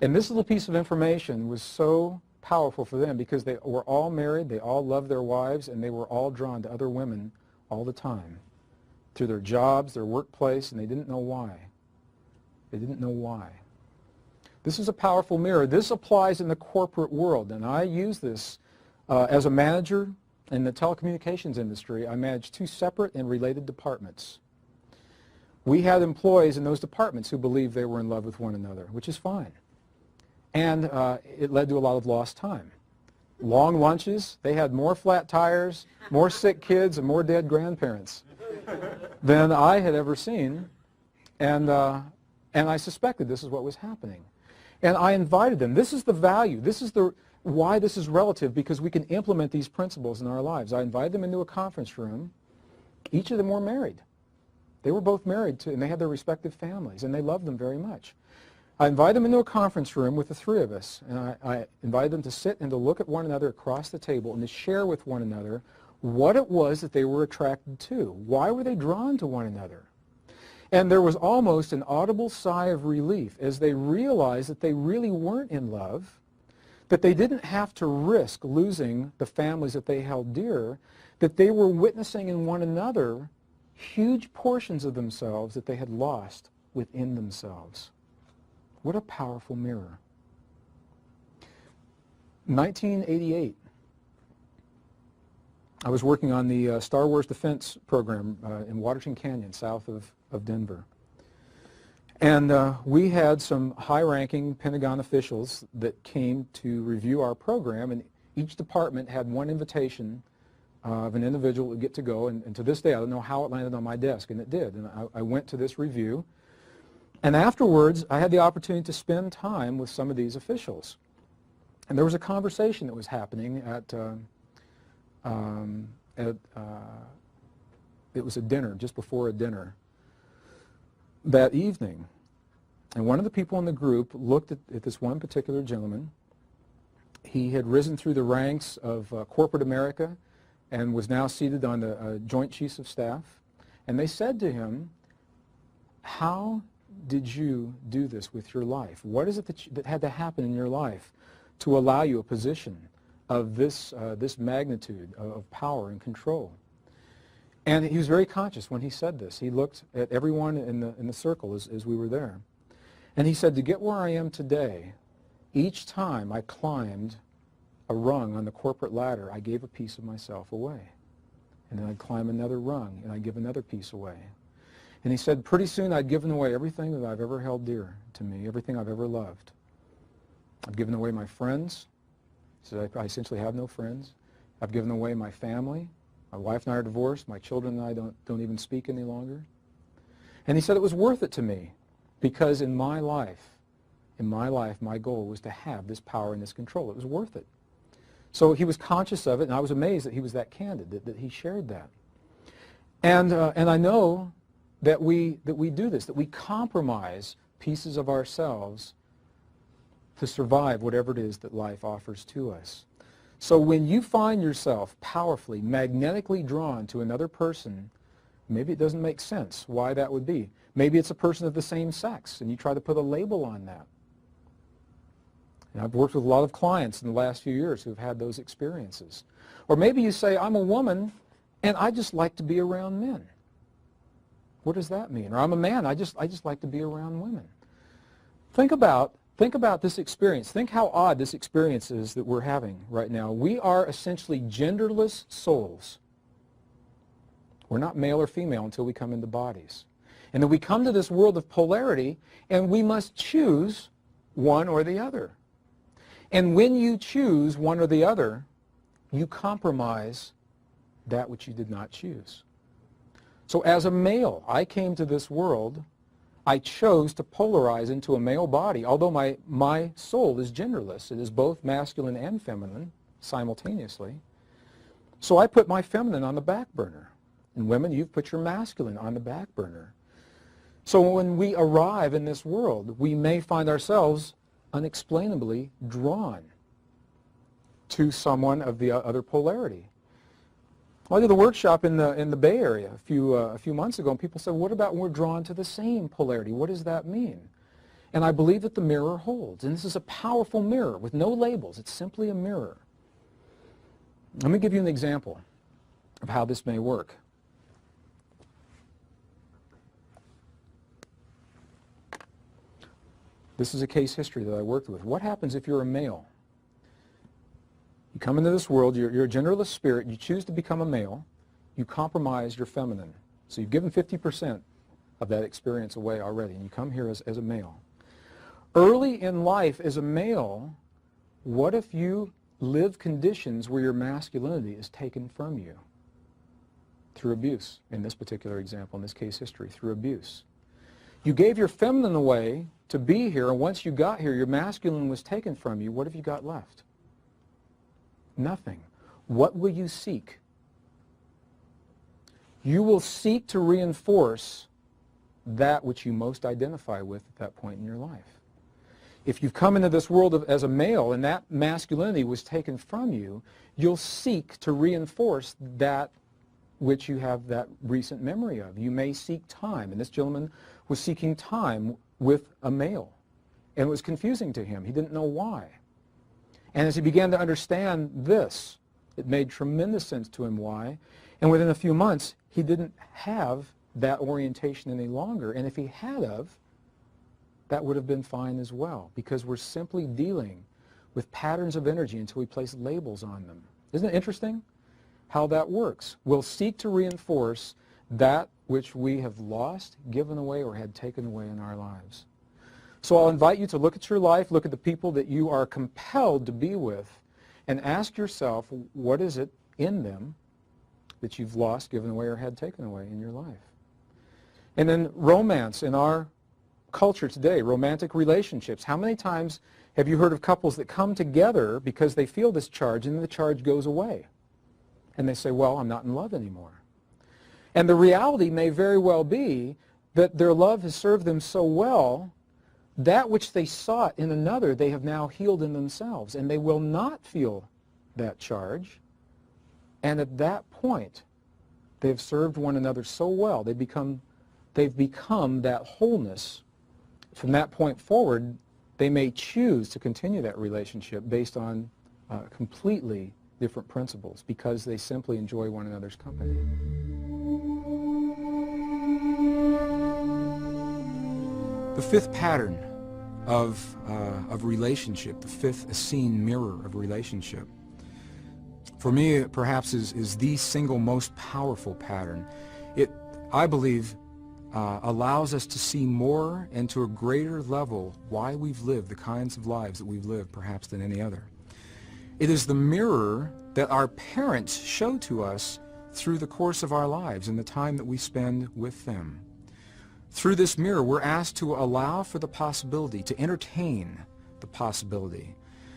And this little piece of information was so powerful for them because they were all married, they all loved their wives, and they were all drawn to other women all the time through their jobs, their workplace, and they didn't know why. They didn't know why. This is a powerful mirror. This applies in the corporate world, and I use this as a manager in the telecommunications industry. I manage two separate and related departments. We had employees in those departments who believed they were in love with one another, which is fine. And it led to a lot of lost time. Long lunches, they had more flat tires, more sick kids, and more dead grandparents than I had ever seen. And I suspected this is what was happening. And I invited them. This is the value. This is why this is relative, because we can implement these principles in our lives. I invited them into a conference room. Each of them were married. They were both married, and they had their respective families, and they loved them very much. I invited them into a conference room with the three of us, and I invited them to sit and to look at one another across the table and to share with one another what it was that they were attracted to. Why were they drawn to one another? And there was almost an audible sigh of relief as they realized that they really weren't in love, that they didn't have to risk losing the families that they held dear, that they were witnessing in one another huge portions of themselves that they had lost within themselves. What a powerful mirror. 1988, I was working on the Star Wars defense program in Waterton Canyon, south of Denver. And we had some high-ranking Pentagon officials that came to review our program, and each department had one invitation of an individual that would get to go, and to this day I don't know how it landed on my desk, and it did. And I went to this review. And afterwards, I had the opportunity to spend time with some of these officials. And there was a conversation that was happening it was a dinner, just before a dinner that evening. And one of the people in the group looked at this one particular gentleman. He had risen through the ranks of corporate America and was now seated on the Joint Chiefs of Staff. And they said to him, how did you do this with your life? What is it that had to happen in your life to allow you a position of this magnitude of power and control? And he was very conscious when he said this. He looked at everyone in the circle as we were there. And he said, to get where I am today, each time I climbed a rung on the corporate ladder, I gave a piece of myself away. And then I'd climb another rung, and I'd give another piece away. And he said, pretty soon I'd given away everything that I've ever held dear to me, everything I've ever loved. I've given away my friends. He said, I essentially have no friends. I've given away my family. My wife and I are divorced. My children and I don't even speak any longer. And he said it was worth it to me because in my life, my goal was to have this power and this control. It was worth it. So he was conscious of it, and I was amazed that he was that candid, that he shared that. And I know that we do this, that we compromise pieces of ourselves to survive whatever it is that life offers to us. So when you find yourself powerfully, magnetically drawn to another person, maybe it doesn't make sense why that would be. Maybe it's a person of the same sex, and you try to put a label on that. And I've worked with a lot of clients in the last few years who've had those experiences. Or maybe you say, I'm a woman, and I just like to be around men. What does that mean? Or I'm a man, I just like to be around women. Think about this experience. Think how odd this experience is that we're having right now. We are essentially genderless souls. We're not male or female until we come into bodies. And then we come to this world of polarity, and we must choose one or the other. And when you choose one or the other, you compromise that which you did not choose. So as a male, I came to this world, I chose to polarize into a male body, although my soul is genderless. It is both masculine and feminine simultaneously. So I put my feminine on the back burner. And women, you've put your masculine on the back burner. So when we arrive in this world, we may find ourselves unexplainably drawn to someone of the other polarity. I did a workshop in the Bay Area a few months ago, and people said, what about when we're drawn to the same polarity? What does that mean? And I believe that the mirror holds. And this is a powerful mirror with no labels. It's simply a mirror. Let me give you an example of how this may work. This is a case history that I worked with. What happens if you're a male? You come into this world, you're a genderless spirit, you choose to become a male, you compromise your feminine. So you've given 50% of that experience away already, and you come here as a male. Early in life as a male, what if you live conditions where your masculinity is taken from you? Through abuse, in this particular example, in this case history, through abuse. You gave your feminine away to be here, and once you got here, your masculine was taken from you. What have you got left? Nothing. What will you seek? You will seek to reinforce that which you most identify with at that point in your life. If you've come into this world as a male and that masculinity was taken from you, you'll seek to reinforce that which you have that recent memory of. You may seek time, and this gentleman was seeking time with a male, and it was confusing to him. He didn't know why. And as he began to understand this, it made tremendous sense to him why. And within a few months, he didn't have that orientation any longer. And if he had of, that would have been fine as well, because we're simply dealing with patterns of energy until we place labels on them. Isn't it interesting how that works? We'll seek to reinforce that which we have lost, given away, or had taken away in our lives. So I'll invite you to look at your life, look at the people that you are compelled to be with, and ask yourself, what is it in them that you've lost, given away, or had taken away in your life? And then romance in our culture today, romantic relationships. How many times have you heard of couples that come together because they feel this charge, and then the charge goes away? And they say, well, I'm not in love anymore. And the reality may very well be that their love has served them so well, that which they sought in another, they have now healed in themselves, and they will not feel that charge. And at that point, they have served one another so well, they've become that wholeness. From that point forward, they may choose to continue that relationship based on completely different principles, because they simply enjoy one another's company. The fifth pattern of relationship, the fifth Eseniene mirror of relationship, for me perhaps is the single most powerful pattern. It, I believe, allows us to see more and to a greater level why we've lived the kinds of lives that we've lived perhaps than any other. It is the mirror that our parents show to us through the course of our lives and the time that we spend with them. Through this mirror, we're asked to allow for the possibility, to entertain the possibility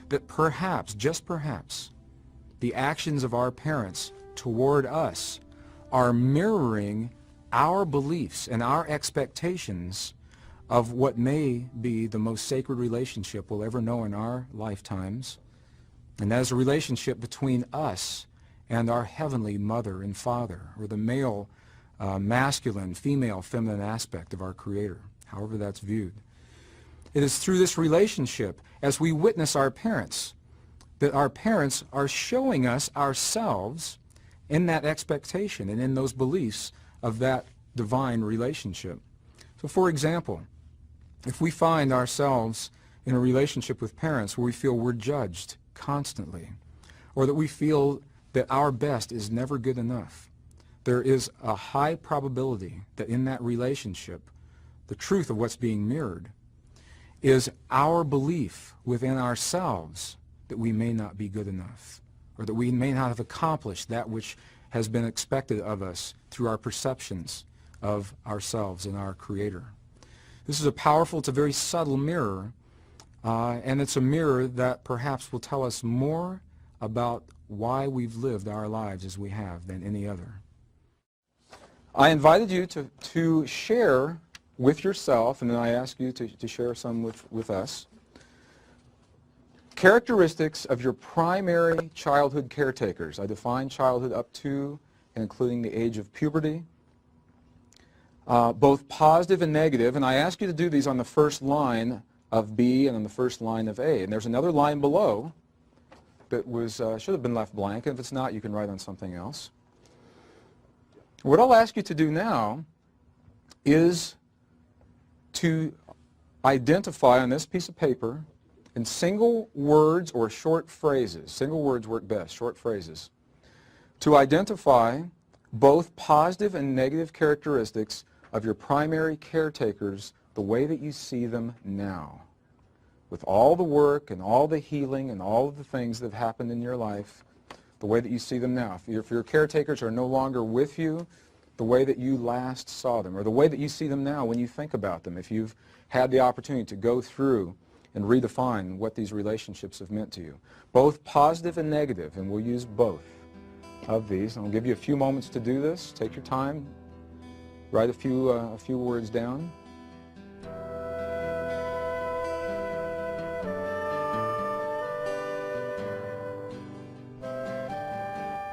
that perhaps, just perhaps, the actions of our parents toward us are mirroring our beliefs and our expectations of what may be the most sacred relationship we'll ever know in our lifetimes, and that is a relationship between us and our heavenly mother and father, or the male, masculine, female, feminine aspect of our Creator, however that's viewed. It is through this relationship, as we witness our parents, that our parents are showing us ourselves in that expectation and in those beliefs of that divine relationship. So for example, if we find ourselves in a relationship with parents where we feel we're judged constantly, or that we feel that our best is never good enough, there is a high probability that in that relationship, the truth of what's being mirrored is our belief within ourselves that we may not be good enough, or that we may not have accomplished that which has been expected of us through our perceptions of ourselves and our Creator. This is a powerful, it's a very subtle mirror, and it's a mirror that perhaps will tell us more about why we've lived our lives as we have than any other. I invited you to share with yourself, and then I ask you to share some with us, characteristics of your primary childhood caretakers. I define childhood up to and including the age of puberty, both positive and negative, and I ask you to do these on the first line of B and on the first line of A. And there's another line below that should have been left blank, and if it's not, you can write on something else. What I'll ask you to do now is to identify on this piece of paper in single words or short phrases. Single words work best, short phrases. To identify both positive and negative characteristics of your primary caretakers the way that you see them now. With all the work and all the healing and all of the things that have happened in your life, the way that you see them now. If your caretakers are no longer with you, the way that you last saw them, or the way that you see them now when you think about them, if you've had the opportunity to go through and redefine what these relationships have meant to you. Both positive and negative, and we'll use both of these. I'll give you a few moments to do this. Take your time. Write a few words down.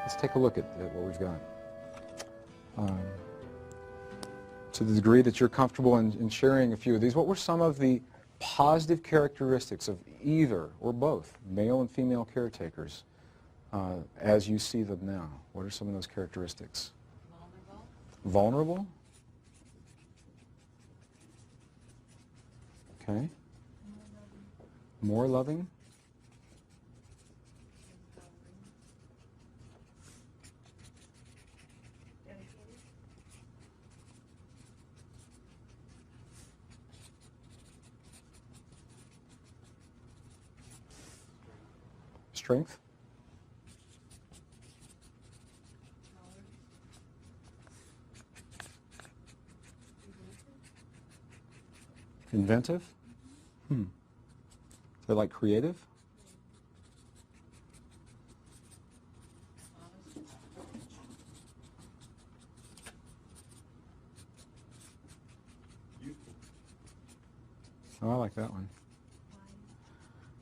Let's take a look at what we've got. To the degree that you're comfortable in sharing a few of these, what were some of the positive characteristics of either or both male and female caretakers as you see them now? What are some of those characteristics? Vulnerable. Vulnerable? Okay. More loving? Strength? Inventive? They're like creative? Oh, I like that one.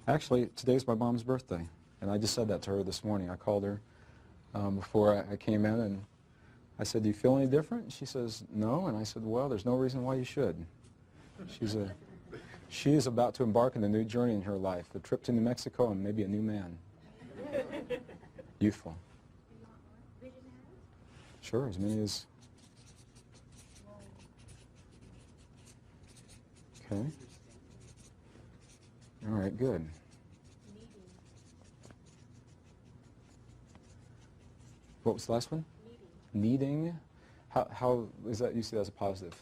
Actually, today's my mom's birthday, and I just said that to her this morning. I called her before I came in, and I said, "Do you feel any different?" And she says, "No," and I said, "Well, there's no reason why you should." She is about to embark on a new journey in her life, a trip to New Mexico and maybe a new man. Youthful. Sure, as many as... Okay. All right, good. What was the last one? Needing. How is that, you see that as a positive?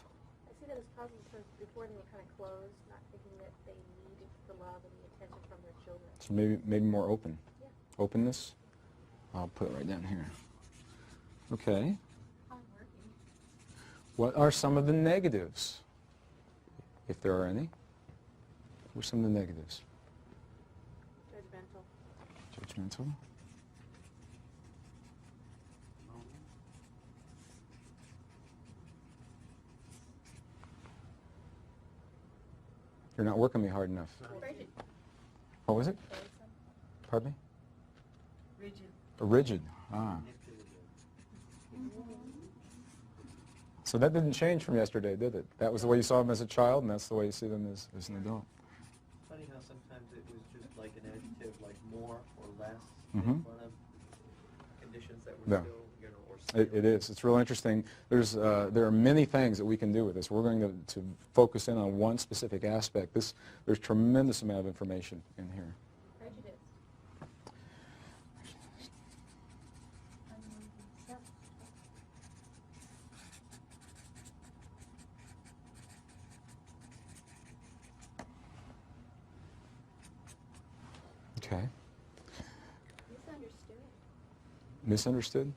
I see that as positive because before they were kind of closed, not thinking that they needed the love and the attention from their children. So maybe more open. Yeah. Openness. I'll put it right down here. Okay. Hardworking. What are some of the negatives, if there are any? What are some of the negatives? Judgmental. Judgmental. You're not working me hard enough. Rigid. What was it? Pardon me? Rigid. Rigid. Ah. So that didn't change from yesterday, did it? That was the way you saw them as a child, and that's the way you see them as an adult. Funny how sometimes it was just like an adjective, like more or less, Mm-hmm. in front of conditions that were Yeah. still, or still. It is. It's real interesting. There are many things that we can do with this. We're going to focus in on one specific aspect. There's tremendous amount of information in here. Prejudice. Okay. Misunderstood. Misunderstood?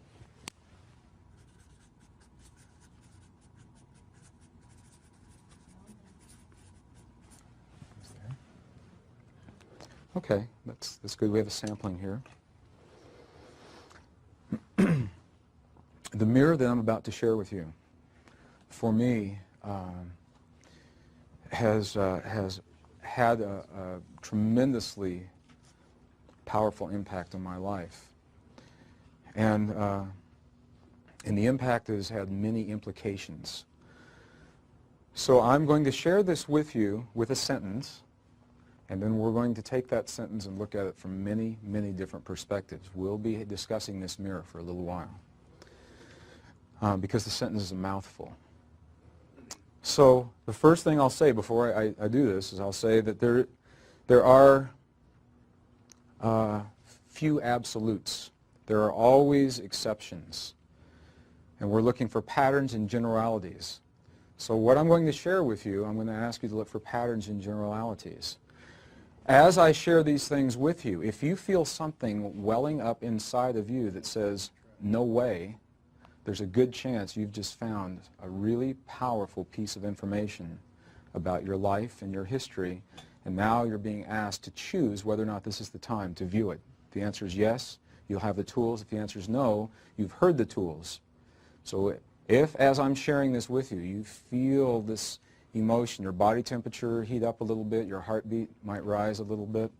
Okay, that's good. We have a sampling here. The mirror that I'm about to share with you, for me, has had a tremendously powerful impact on my life. And the impact has had many implications. So I'm going to share this with you with a sentence, and then we're going to take that sentence and look at it from many, many different perspectives. We'll be discussing this mirror for a little while, because the sentence is a mouthful. So the first thing I'll say before I do this is I'll say that there are few absolutes. There are always exceptions. And we're looking for patterns and generalities. So what I'm going to share with you, I'm going to ask you to look for patterns and generalities. As I share these things with you, if you feel something welling up inside of you that says, no way, there's a good chance you've just found a really powerful piece of information about your life and your history, and now you're being asked to choose whether or not this is the time to view it. If the answer is yes, you'll have the tools. If the answer is no, you've heard the tools. So if, as I'm sharing this with you, you feel this emotion, your body temperature heat up a little bit, your heartbeat might rise a little bit,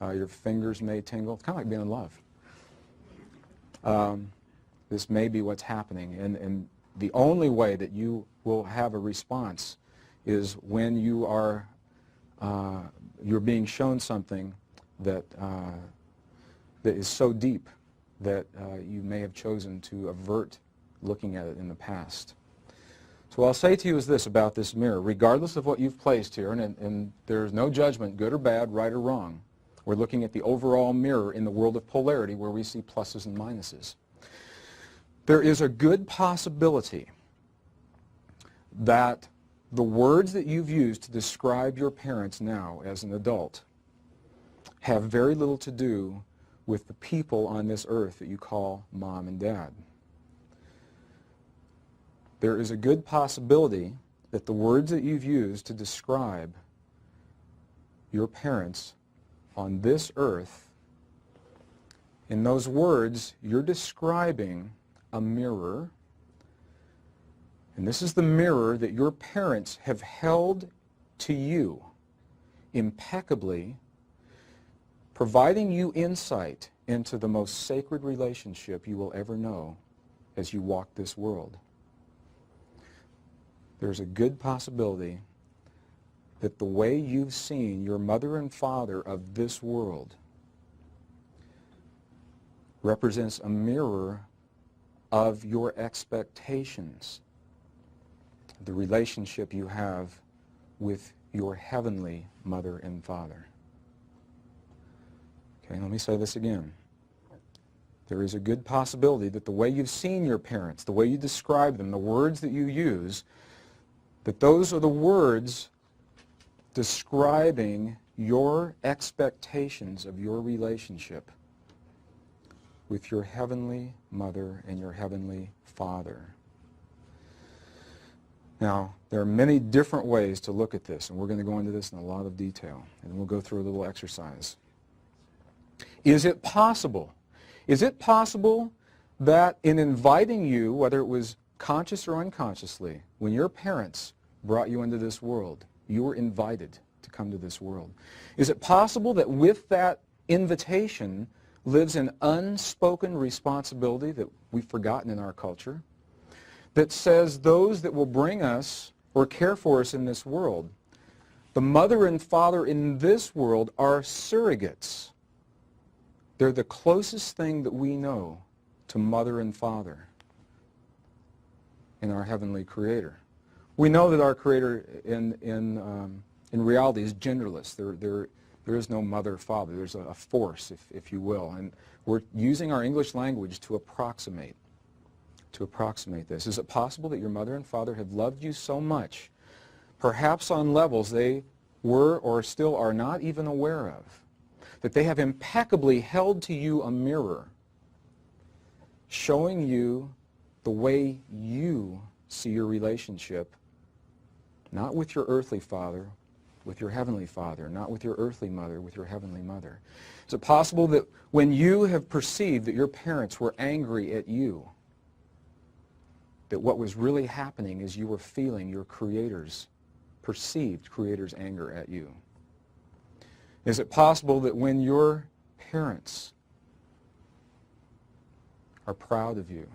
your fingers may tingle. It's kind of like being in love. This may be what's happening, and the only way that you will have a response is when you are you're being shown something that that is so deep that you may have chosen to avert looking at it in the past. So what I'll say to you is this about this mirror: regardless of what you've placed here, and there's no judgment, good or bad, right or wrong. We're looking at the overall mirror in the world of polarity where we see pluses and minuses. There is a good possibility that the words that you've used to describe your parents now as an adult have very little to do with the people on this earth that you call mom and dad. There is a good possibility that the words that you've used to describe your parents on this earth, in those words, you're describing a mirror, and this is the mirror that your parents have held to you impeccably, providing you insight into the most sacred relationship you will ever know as you walk this world. There's a good possibility that the way you've seen your mother and father of this world represents a mirror of your expectations, the relationship you have with your heavenly mother and father. Okay, let me say this again. There is a good possibility that the way you've seen your parents, the way you describe them, the words that you use, that those are the words describing your expectations of your relationship with your heavenly mother and your heavenly father. Now, there are many different ways to look at this, and we're going to go into this in a lot of detail, and we'll go through a little exercise. Is it possible? Is it possible that in inviting you, whether it was conscious or unconsciously, when your parents brought you into this world, you were invited to come to this world? Is it possible that with that invitation lives an unspoken responsibility that we've forgotten in our culture, that says those that will bring us or care for us in this world, the mother and father in this world, are surrogates. They're the closest thing that we know to mother and father in our heavenly Creator. We know that our Creator in reality is genderless. There is no mother or father. There's a force, if you will. And we're using our English language to approximate this. Is it possible that your mother and father have loved you so much, perhaps on levels they were or still are not even aware of, that they have impeccably held to you a mirror showing you the way you see your relationship, not with your earthly father, with your heavenly Father, not with your earthly mother, with your heavenly mother? Is it possible that when you have perceived that your parents were angry at you, that what was really happening is you were feeling your Creator's, perceived Creator's anger at you? Is it possible that when your parents are proud of you,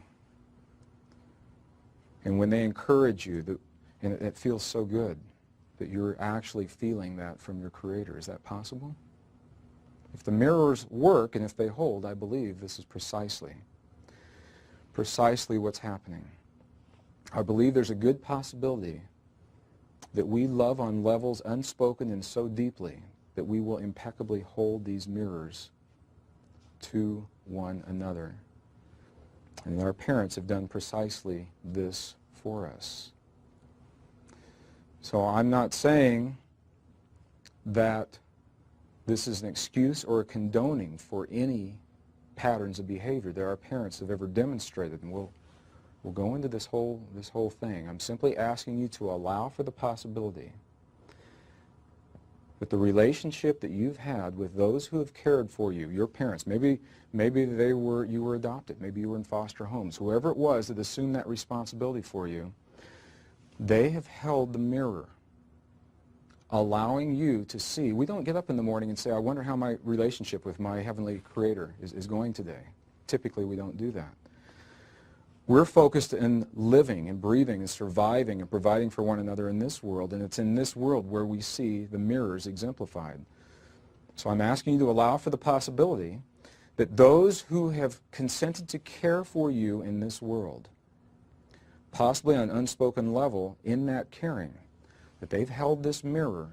and when they encourage you, and it feels so good, that you're actually feeling that from your Creator? Is that possible? If the mirrors work and if they hold, I believe this is precisely what's happening. I believe there's a good possibility that we love on levels unspoken and so deeply that we will impeccably hold these mirrors to one another. And our parents have done precisely this for us. So I'm not saying that this is an excuse or a condoning for any patterns of behavior that our parents have ever demonstrated, and we'll go into this whole thing. I'm simply asking you to allow for the possibility that the relationship that you've had with those who have cared for you, your parents, maybe you were adopted, maybe you were in foster homes, whoever it was that assumed that responsibility for you, they have held the mirror, allowing you to see. We don't get up in the morning and say, I wonder how my relationship with my Heavenly Creator is going today. Typically, we don't do that. We're focused in living and breathing and surviving and providing for one another in this world, and it's in this world where we see the mirrors exemplified. So I'm asking you to allow for the possibility that those who have consented to care for you in this world, possibly on an unspoken level in that caring, that they've held this mirror,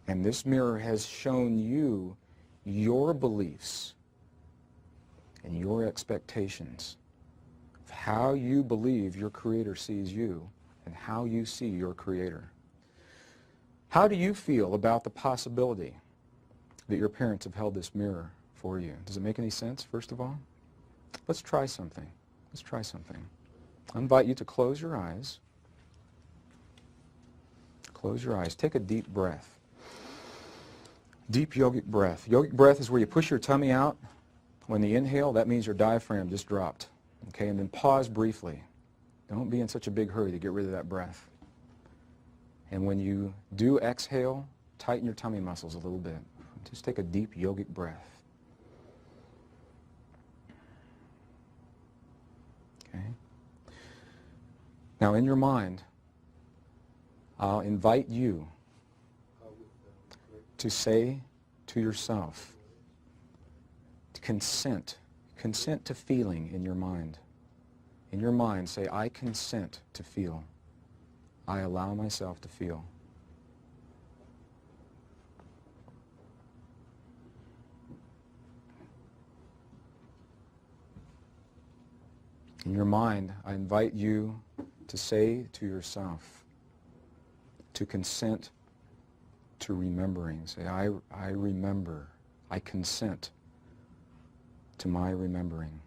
and this mirror has shown you your beliefs and your expectations of how you believe your Creator sees you and how you see your Creator. How do you feel about the possibility that your parents have held this mirror for you? Does it make any sense, first of all? Let's try something. Let's try something. I invite you to close your eyes. Close your eyes. Take a deep breath. Deep yogic breath. Yogic breath is where you push your tummy out. When you inhale, that means your diaphragm just dropped. Okay, and then pause briefly. Don't be in such a big hurry to get rid of that breath. And when you do exhale, tighten your tummy muscles a little bit. Just take a deep yogic breath. Okay. Now in your mind, I'll invite you to say to yourself, to consent to feeling in your mind. In your mind, say, I consent to feel. I allow myself to feel. In your mind, I invite you to say to yourself, to consent to remembering. Say, I remember. I consent to my remembering.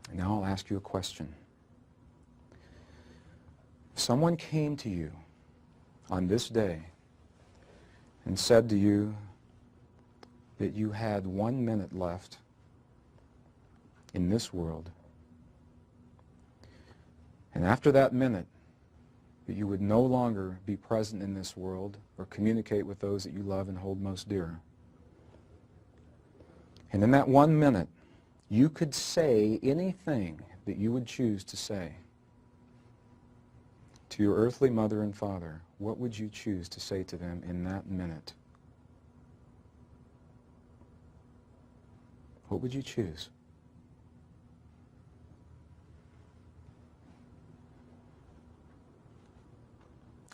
And now I'll ask you a question. If someone came to you on this day and said to you that you had 1 minute left in this world, and after that minute, that you would no longer be present in this world or communicate with those that you love and hold most dear. And in that 1 minute, you could say anything that you would choose to say to your earthly mother and father. What would you choose to say to them in that minute? What would you choose?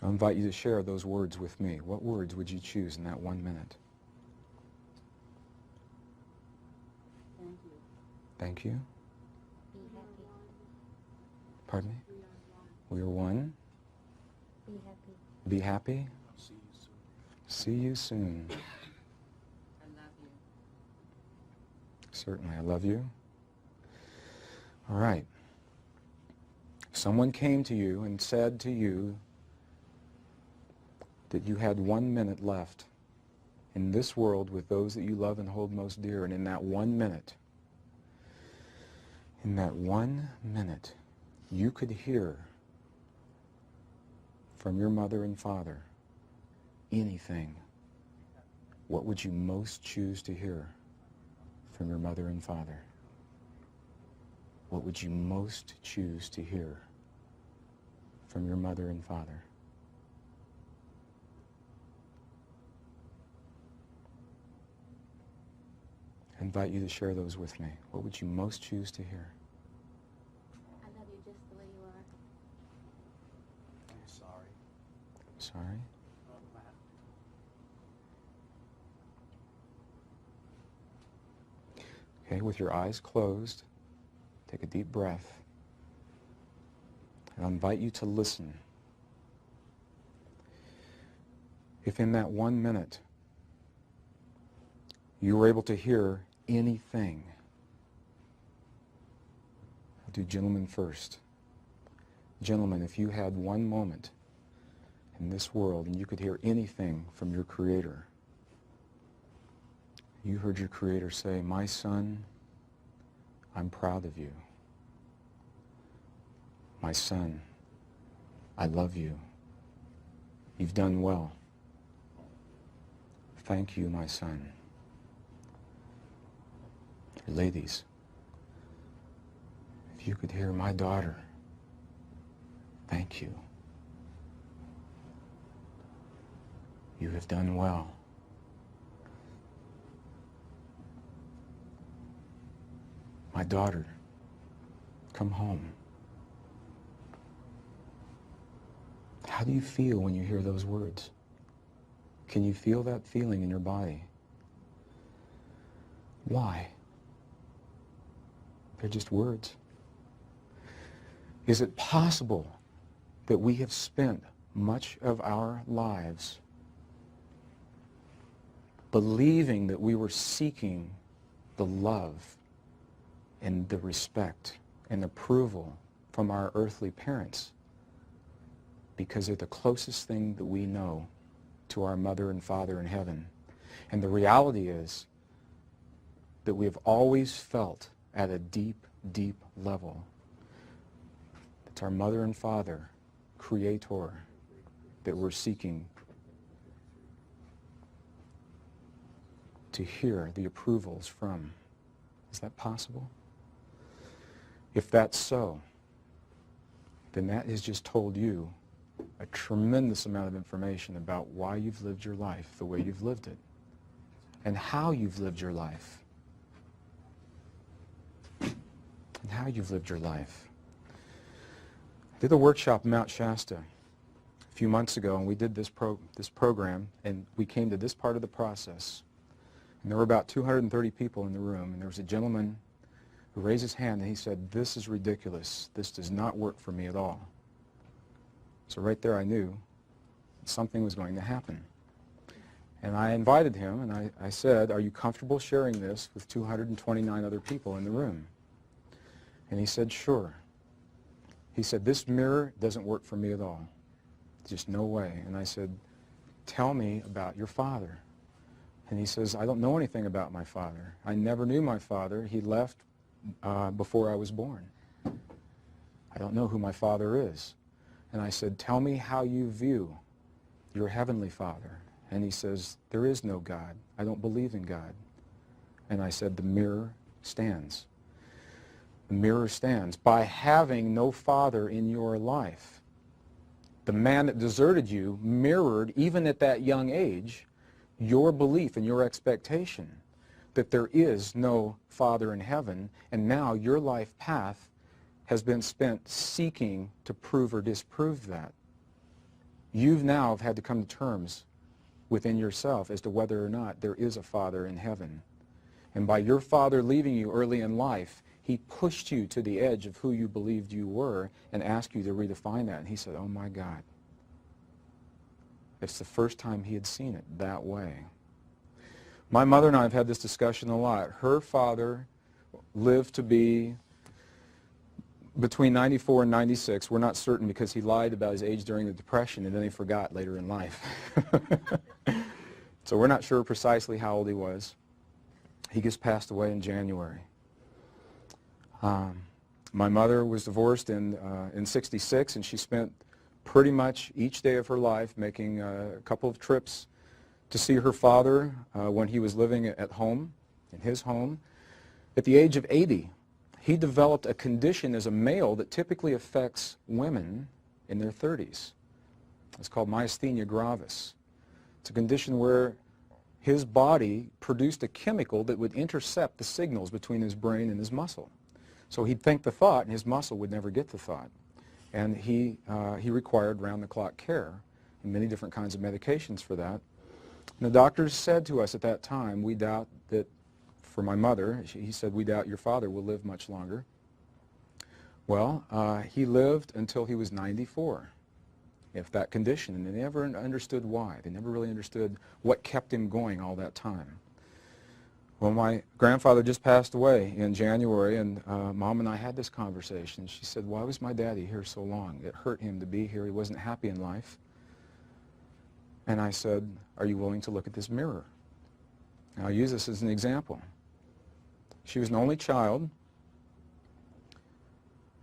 I invite you to share those words with me. What words would you choose in that 1 minute? Thank you. Be happy. Pardon me? We are one. Be happy. Be happy. I'll see you soon. See you soon. I love you. Certainly, I love you. All right. Someone came to you and said to you that you had 1 minute left in this world with those that you love and hold most dear. And in that 1 minute, you could hear from your mother and father anything. What would you most choose to hear from your mother and father? What would you most choose to hear from your mother and father? I invite you to share those with me. What would you most choose to hear? I love you just the way you are. I'm sorry. Sorry? Okay, with your eyes closed, take a deep breath. And I invite you to listen. If in that 1 minute you were able to hear anything, I'll do gentlemen first. Gentlemen, if you had 1 moment in this world and you could hear anything from your Creator, you heard your Creator say, "My son, I'm proud of you. My son, I love you. You've done well. Thank you, my son." Ladies, if you could hear, "My daughter, thank you. You have done well." "My daughter, come home." How do you feel when you hear those words? Can you feel that feeling in your body? Why? They're just words. Is it possible that we have spent much of our lives believing that we were seeking the love and the respect and approval from our earthly parents because they're the closest thing that we know to our mother and father in heaven? And the reality is that we have always felt at a deep, deep level it's our mother and father, Creator, that we're seeking to hear the approvals from. Is that possible? If that's so, then that has just told you a tremendous amount of information about why you've lived your life the way you've lived it and how you've lived your life. And how you've lived your life. I did a workshop in Mount Shasta a few months ago, and we did this program, and we came to this part of the process. And there were about 230 people in the room, and there was a gentleman who raised his hand, and he said, "This is ridiculous. This does not work for me at all." So right there I knew something was going to happen. And I invited him, and I said, "Are you comfortable sharing this with 229 other people in the room?" And he said, "Sure." He said, "This mirror doesn't work for me at all. Just no way." And I said, "Tell me about your father." And he says, "I don't know anything about my father. I never knew my father. He left before I was born. I don't know who my father is." And I said, "Tell me how you view your heavenly Father." And he says, "There is no God. I don't believe in God." And I said, "The mirror stands. The mirror stands. By having no father in your life, the man that deserted you mirrored, even at that young age, your belief and your expectation that there is no Father in heaven, and now your life path has been spent seeking to prove or disprove that. You've now had to come to terms within yourself as to whether or not there is a Father in heaven. And by your father leaving you early in life, he pushed you to the edge of who you believed you were and asked you to redefine that. And he said, "Oh my God." It's the first time he had seen it that way. My mother and I have had this discussion a lot. Her father lived to be between 94 and 96. We're not certain because he lied about his age during the Depression and then he forgot later in life. So we're not sure precisely how old he was. He just passed away in January. My mother was divorced in '66, and she spent pretty much each day of her life making a couple of trips to see her father when he was living at home, in his home. At the age of 80, he developed a condition as a male that typically affects women in their 30s. It's called myasthenia gravis. It's a condition where his body produced a chemical that would intercept the signals between his brain and his muscle. So he'd think the thought, and his muscle would never get the thought. And he required round-the-clock care and many different kinds of medications for that. And the doctors said to us at that time, we doubt that, for my mother, he said, we doubt your father will live much longer. Well, he lived until he was 94. If that condition, and they never understood why. They never really understood what kept him going all that time. Well, my grandfather just passed away in January, and Mom and I had this conversation. She said, why was my daddy here so long? It hurt him to be here. He wasn't happy in life. And I said, are you willing to look at this mirror? And I'll use this as an example. She was an only child.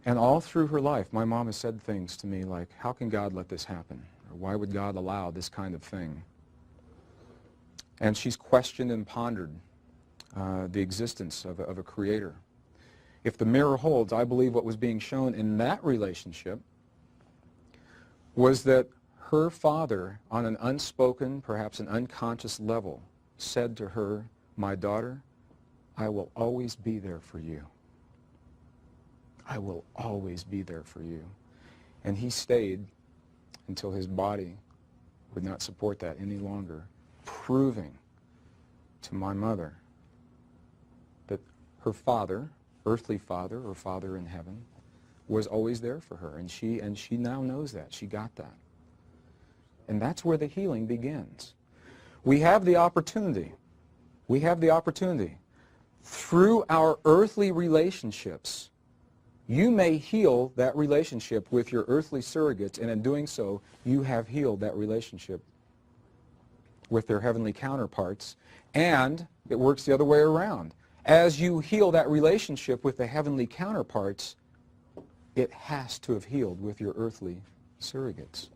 And all through her life, my mom has said things to me like, how can God let this happen? Or why would God allow this kind of thing? And she's questioned and pondered the existence of a creator. If the mirror holds, I believe what was being shown in that relationship was that her father, on an unspoken, perhaps an unconscious level, said to her, my daughter, I will always be there for you. I will always be there for you. And he stayed until his body would not support that any longer, proving to my mother that her father, earthly father or father in heaven, was always there for her. And she now knows that. She got that. And that's where the healing begins. We have the opportunity. We have the opportunity. Through our earthly relationships, you may heal that relationship with your earthly surrogates, and in doing so, you have healed that relationship with their heavenly counterparts. And it works the other way around. As you heal that relationship with the heavenly counterparts, it has to have healed with your earthly surrogates.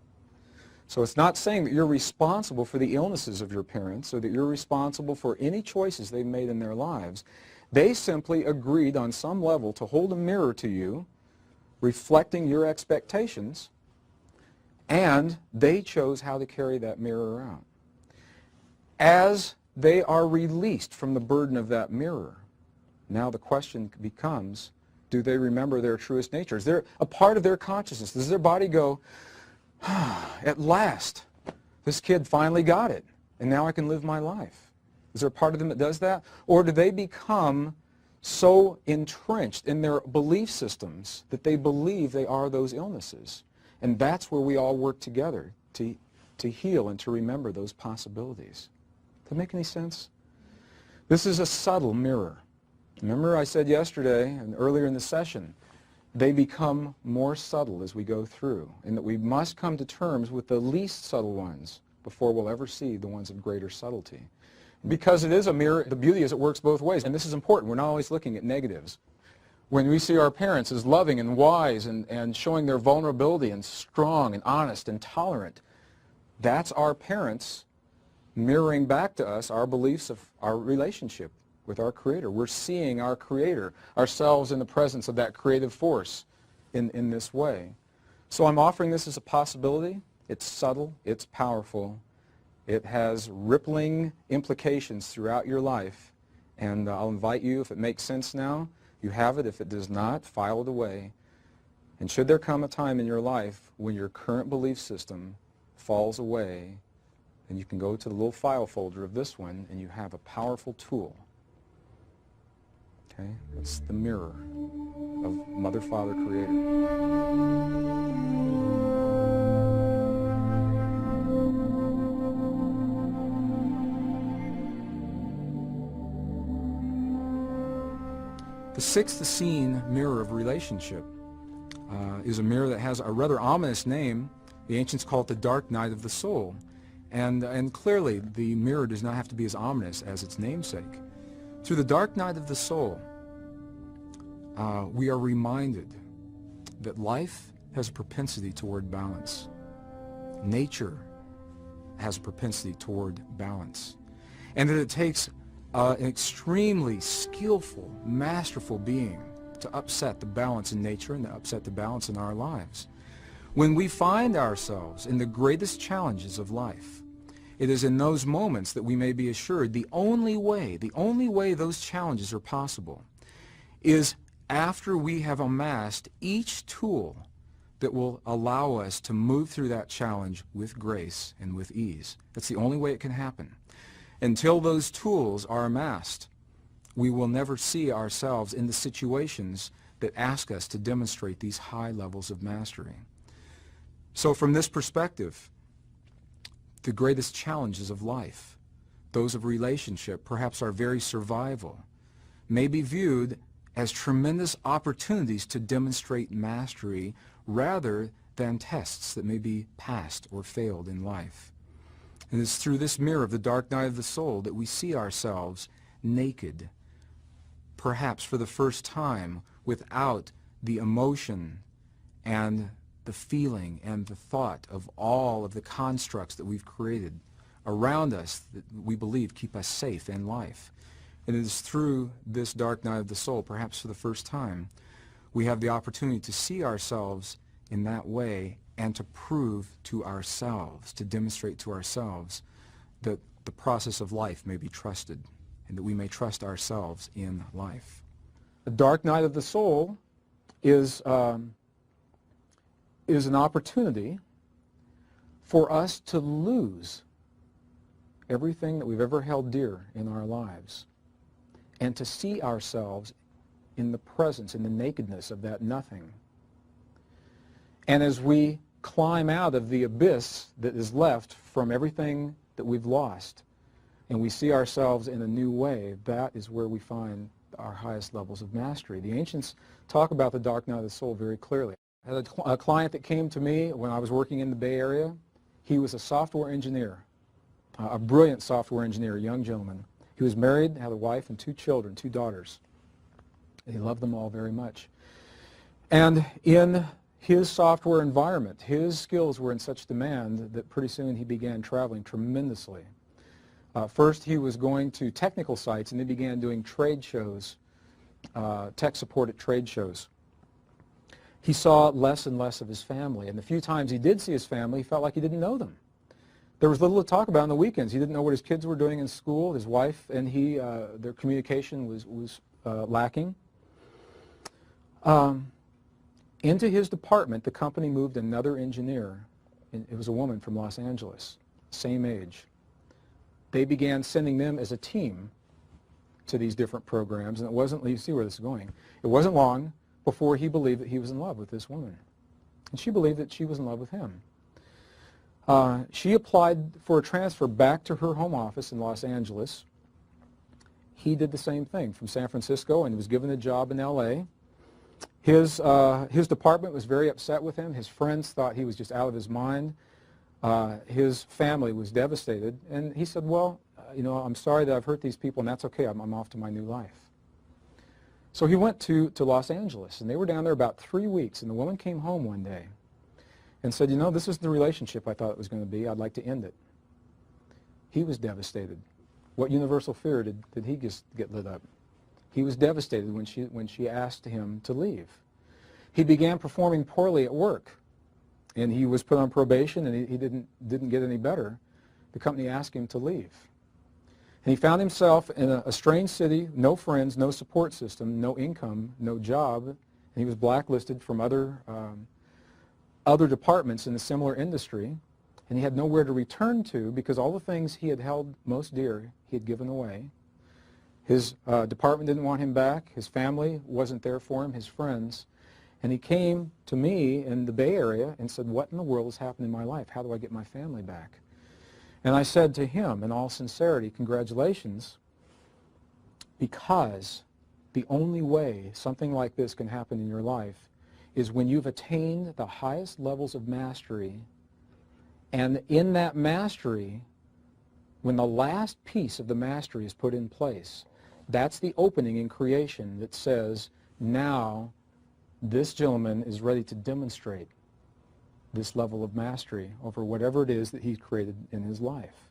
So it's not saying that you're responsible for the illnesses of your parents or that you're responsible for any choices they've made in their lives. They simply agreed on some level to hold a mirror to you, reflecting your expectations, and they chose how to carry that mirror around. As they are released from the burden of that mirror, now the question becomes, do they remember their truest nature? Is there a part of their consciousness? Does their body go, at last, this kid finally got it, and now I can live my life? Is there a part of them that does that? Or do they become so entrenched in their belief systems that they believe they are those illnesses? And that's where we all work together to heal and to remember those possibilities. Does that make any sense? This is a subtle mirror. Remember I said yesterday and earlier in the session, they become more subtle as we go through, and that we must come to terms with the least subtle ones before we'll ever see the ones of greater subtlety. Because it is a mirror, the beauty is it works both ways, and this is important. We're not always looking at negatives. When we see our parents as loving and wise and showing their vulnerability and strong and honest and tolerant, that's our parents mirroring back to us our beliefs of our relationship with our Creator. We're seeing our Creator, ourselves in the presence of that creative force in this way. So I'm offering this as a possibility. It's subtle, it's powerful, it has rippling implications throughout your life, and I'll invite you, if it makes sense now, you have it. If it does not, file it away. And should there come a time in your life when your current belief system falls away, then you can go to the little file folder of this one, and you have a powerful tool. Okay? It's the mirror of Mother, Father, Creator. The sixth scene mirror of relationship is a mirror that has a rather ominous name. The ancients call it the dark night of the soul. And clearly, the mirror does not have to be as ominous as its namesake. Through the dark night of the soul, we are reminded that life has a propensity toward balance. Nature has a propensity toward balance. And that it takes an extremely skillful, masterful being to upset the balance in nature and to upset the balance in our lives. When we find ourselves in the greatest challenges of life, it is in those moments that we may be assured the only way those challenges are possible is after we have amassed each tool that will allow us to move through that challenge with grace and with ease. That's the only way it can happen. Until those tools are amassed, we will never see ourselves in the situations that ask us to demonstrate these high levels of mastery. So from this perspective, the greatest challenges of life, those of relationship, perhaps our very survival, may be viewed as tremendous opportunities to demonstrate mastery rather than tests that may be passed or failed in life. And it's through this mirror of the dark night of the soul that we see ourselves naked, perhaps for the first time, without the emotion and the feeling and the thought of all of the constructs that we've created around us that we believe keep us safe in life. And it is through this dark night of the soul, perhaps for the first time, we have the opportunity to see ourselves in that way and to prove to ourselves, to demonstrate to ourselves that the process of life may be trusted and that we may trust ourselves in life. The dark night of the soul is an opportunity for us to lose everything that we've ever held dear in our lives and to see ourselves in the presence, in the nakedness of that nothing. And as we climb out of the abyss that is left from everything that we've lost and we see ourselves in a new way, that is where we find our highest levels of mastery. The ancients talk about the dark night of the soul very clearly. I had a client that came to me when I was working in the Bay Area. He was a software engineer, a brilliant software engineer, a young gentleman. He was married, had a wife and 2 children, 2 daughters. He loved them all very much. And in his software environment, his skills were in such demand that pretty soon he began traveling tremendously. First, he was going to technical sites, and he began doing trade shows, tech support at trade shows. He saw less and less of his family, and the few times he did see his family, he felt like he didn't know them. There was little to talk about on the weekends. He didn't know what his kids were doing in school. His wife and he, their communication was lacking. Into his department, the company moved another engineer. It was a woman from Los Angeles, same age. They began sending them as a team to these different programs, and it wasn't, you see where this is going, it wasn't long before he believed that he was in love with this woman. And she believed that she was in love with him. She applied for a transfer back to her home office in Los Angeles. He did the same thing from San Francisco and was given a job in L.A. His department was very upset with him. His friends thought he was just out of his mind. His family was devastated. And he said, well, you know, I'm sorry that I've hurt these people, and that's okay. I'm off to my new life. So he went to Los Angeles, and they were down there about 3 weeks, and the woman came home one day and said, you know, this is the relationship I thought it was going to be. I'd like to end it. He was devastated. What universal fear did he just get lit up? He was devastated when she asked him to leave. He began performing poorly at work, and he was put on probation, and he didn't get any better. The company asked him to leave. And he found himself in a strange city, no friends, no support system, no income, no job, and he was blacklisted from other departments in a similar industry, and he had nowhere to return to because all the things he had held most dear he had given away. His department didn't want him back. His family wasn't there for him, his friends. And he came to me in the Bay Area and said, what in the world has happened in my life? How do I get my family back? And I said to him, in all sincerity, congratulations, because the only way something like this can happen in your life is when you've attained the highest levels of mastery, and in that mastery, when the last piece of the mastery is put in place, that's the opening in creation that says, now this gentleman is ready to demonstrate this level of mastery over whatever it is that he's created in his life.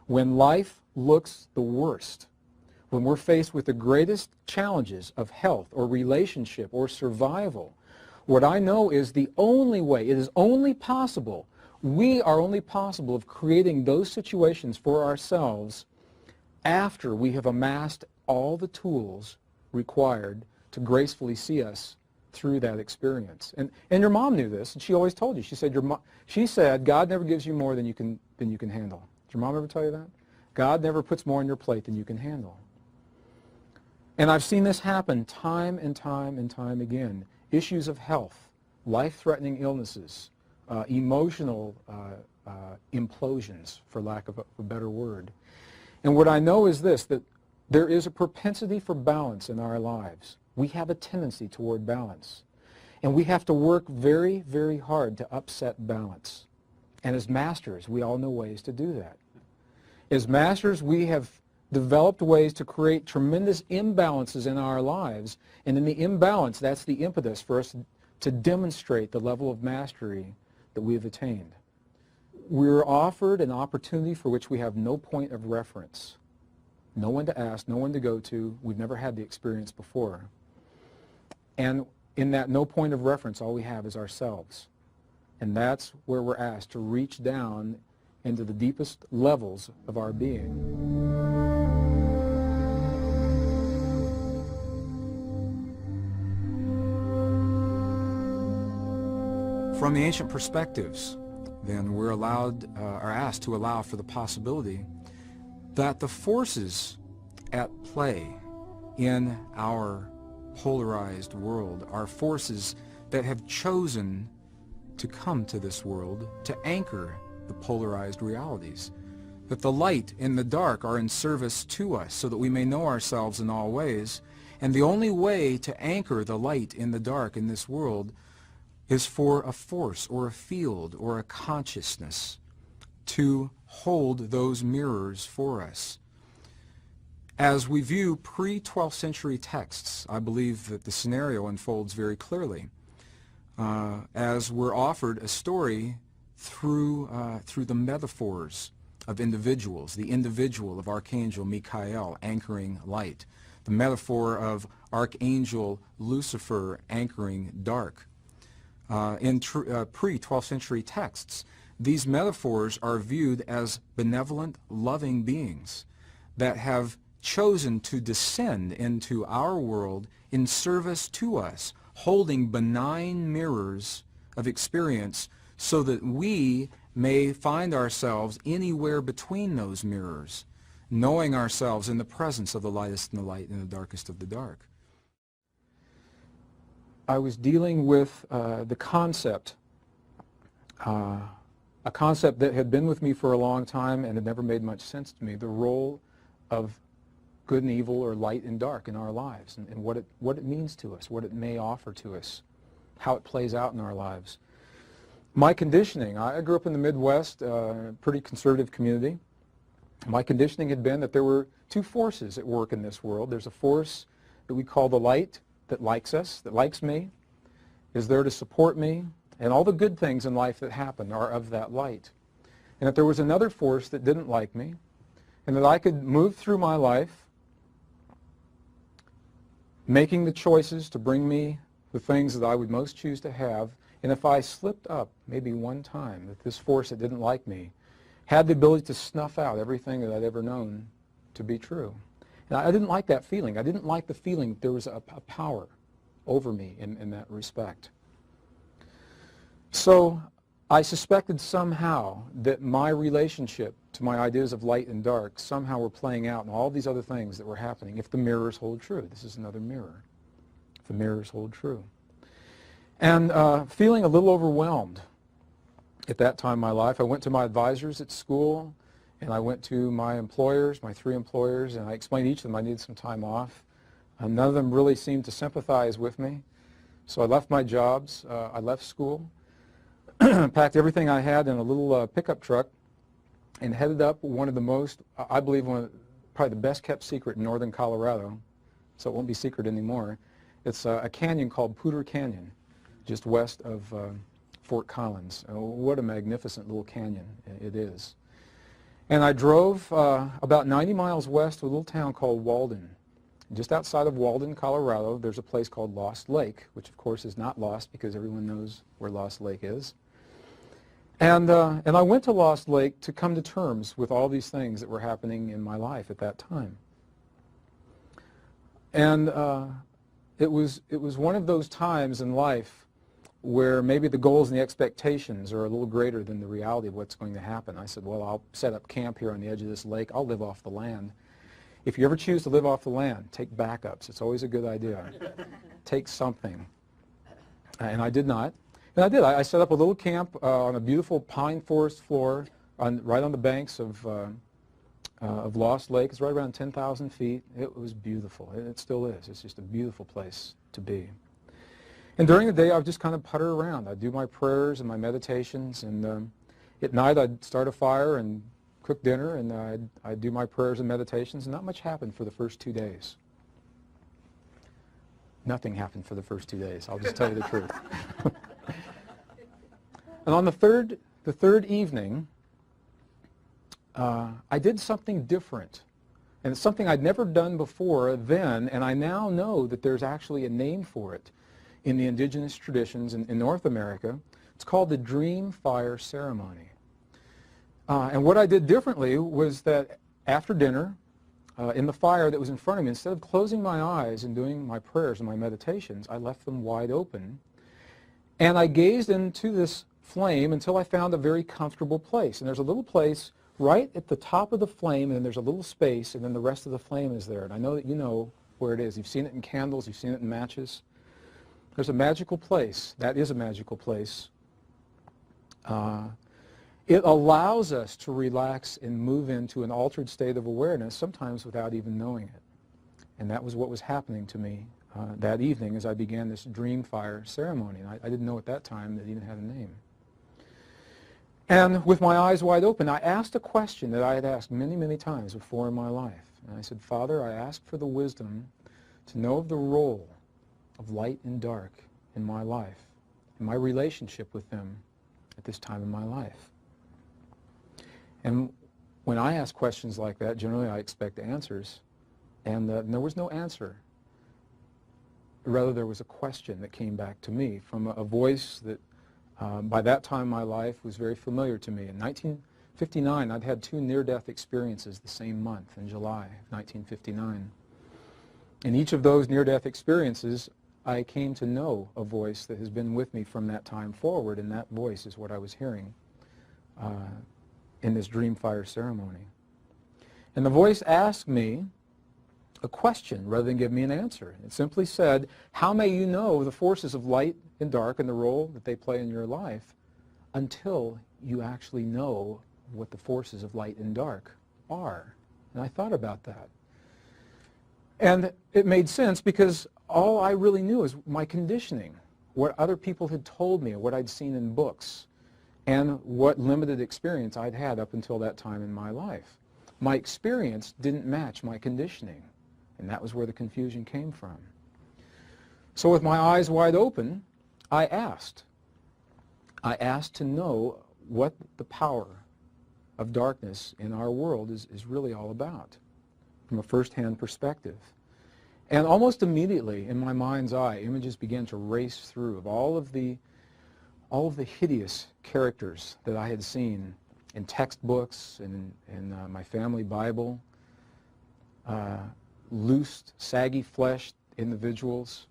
When life looks the worst, when we're faced with the greatest challenges of health or relationship or survival, what I know is the only way, it is only possible, we are only possible of creating those situations for ourselves after we have amassed all the tools required to gracefully see us through that experience. And your mom knew this, and she always told you. She said, God never gives you more than you can handle. Did your mom ever tell you that? God never puts more on your plate than you can handle. And I've seen this happen time and time and time again. Issues of health, life-threatening illnesses, emotional implosions, for lack of a better word. And what I know is this, that there is a propensity for balance in our lives. We have a tendency toward balance. And we have to work very, very hard to upset balance. And as masters, we all know ways to do that. As masters, we have developed ways to create tremendous imbalances in our lives. And in the imbalance, that's the impetus for us to demonstrate the level of mastery that we have attained. We're offered an opportunity for which we have no point of reference. No one to ask, no one to go to. We've never had the experience before. And in that no point of reference, all we have is ourselves. And that's where we're asked to reach down into the deepest levels of our being. From the ancient perspectives, then we're are asked to allow for the possibility that the forces at play in our polarized world are forces that have chosen to come to this world to anchor the polarized realities. That the light and the dark are in service to us so that we may know ourselves in all ways. And the only way to anchor the light in the dark in this world is for a force or a field or a consciousness to hold those mirrors for us. As we view pre-12th century texts, I believe that the scenario unfolds very clearly. As we're offered a story through the metaphors of individuals, the individual of Archangel Michael anchoring light, the metaphor of Archangel Lucifer anchoring dark. In pre-12th century texts, these metaphors are viewed as benevolent, loving beings that have chosen to descend into our world in service to us, holding benign mirrors of experience so that we may find ourselves anywhere between those mirrors, knowing ourselves in the presence of the lightest in the light and the darkest of the dark. I was dealing with the concept, a concept that had been with me for a long time and had never made much sense to me, the role of good and evil or light and dark in our lives, and what it means to us, what it may offer to us, how it plays out in our lives. My conditioning, I grew up in the Midwest, pretty conservative community. My conditioning had been that there were two forces at work in this world. There's a force that we call the light that likes us, that likes me, is there to support me, and all the good things in life that happen are of that light. And that there was another force that didn't like me, and that I could move through my life making the choices to bring me the things that I would most choose to have, and if I slipped up maybe one time, that this force that didn't like me had the ability to snuff out everything that I'd ever known to be true. And I didn't like that feeling. I didn't like the feeling that there was a power over me in that respect. So I suspected somehow that my relationship to my ideas of light and dark somehow were playing out in all these other things that were happening if the mirrors hold true. This is another mirror. If the mirrors hold true. And feeling a little overwhelmed at that time in my life, I went to my advisors at school, and I went to my employers, my 3 employers, and I explained to each of them I needed some time off. None of them really seemed to sympathize with me. So I left my jobs, I left school, packed everything I had in a little pickup truck, and headed up one of the most, I believe, probably the best kept secret in northern Colorado, so it won't be secret anymore. It's a canyon called Poudre Canyon, just west of Fort Collins. What a magnificent little canyon it is. And I drove about 90 miles west to a little town called Walden. Just outside of Walden, Colorado, there's a place called Lost Lake, which of course is not lost because everyone knows where Lost Lake is. And I went to Lost Lake to come to terms with all these things that were happening in my life at that time. And it was one of those times in life where maybe the goals and the expectations are a little greater than the reality of what's going to happen. I said, well, I'll set up camp here on the edge of this lake. I'll live off the land. If you ever choose to live off the land, take backups. It's always a good idea. Take something. And I did not. And I did. I set up a little camp on a beautiful pine forest floor right on the banks of Lost Lake. It's right around 10,000 feet. It was beautiful. It still is. It's just a beautiful place to be. And during the day, I would just kind of putter around. I'd do my prayers and my meditations. And at night, I'd start a fire and cook dinner, and I'd do my prayers and meditations. And not much happened for the first 2 days. Nothing happened for the first 2 days. I'll just tell you the truth. And on the third evening, I did something different. And it's something I'd never done before then, and I now know that there's actually a name for it in the indigenous traditions in North America. It's called the Dream Fire Ceremony. And what I did differently was that after dinner, in the fire that was in front of me, instead of closing my eyes and doing my prayers and my meditations, I left them wide open. And I gazed into this flame until I found a very comfortable place. And there's a little place right at the top of the flame, and then there's a little space, and then the rest of the flame is there. And I know that you know where it is. You've seen it in candles. You've seen it in matches. There's a magical place. That is a magical place. It allows us to relax and move into an altered state of awareness, sometimes without even knowing it. And that was what was happening to me that evening as I began this Dream Fire ceremony. And I didn't know at that time that it even had a name. And with my eyes wide open, I asked a question that I had asked many, many times before in my life. And I said, Father, I ask for the wisdom to know of the role of light and dark in my life, and my relationship with them at this time in my life. And when I ask questions like that, generally I expect answers. And there was no answer. Rather, there was a question that came back to me from a voice that by that time in my life was very familiar to me. In 1959, I'd had 2 near-death experiences the same month, in July of 1959. In each of those near-death experiences, I came to know a voice that has been with me from that time forward, and that voice is what I was hearing in this Dream Fire ceremony. And the voice asked me a question rather than give me an answer. It simply said, how may you know the forces of light and dark and the role that they play in your life until you actually know what the forces of light and dark are? And I thought about that. And it made sense because all I really knew is my conditioning, what other people had told me, what I'd seen in books, and what limited experience I'd had up until that time in my life. My experience didn't match my conditioning, and that was where the confusion came from. So with my eyes wide open, I asked to know what the power of darkness in our world is really all about from a first-hand perspective. And almost immediately in my mind's eye, images began to race through of all of the hideous characters that I had seen in textbooks and in my family Bible, loosed, saggy-fleshed individuals,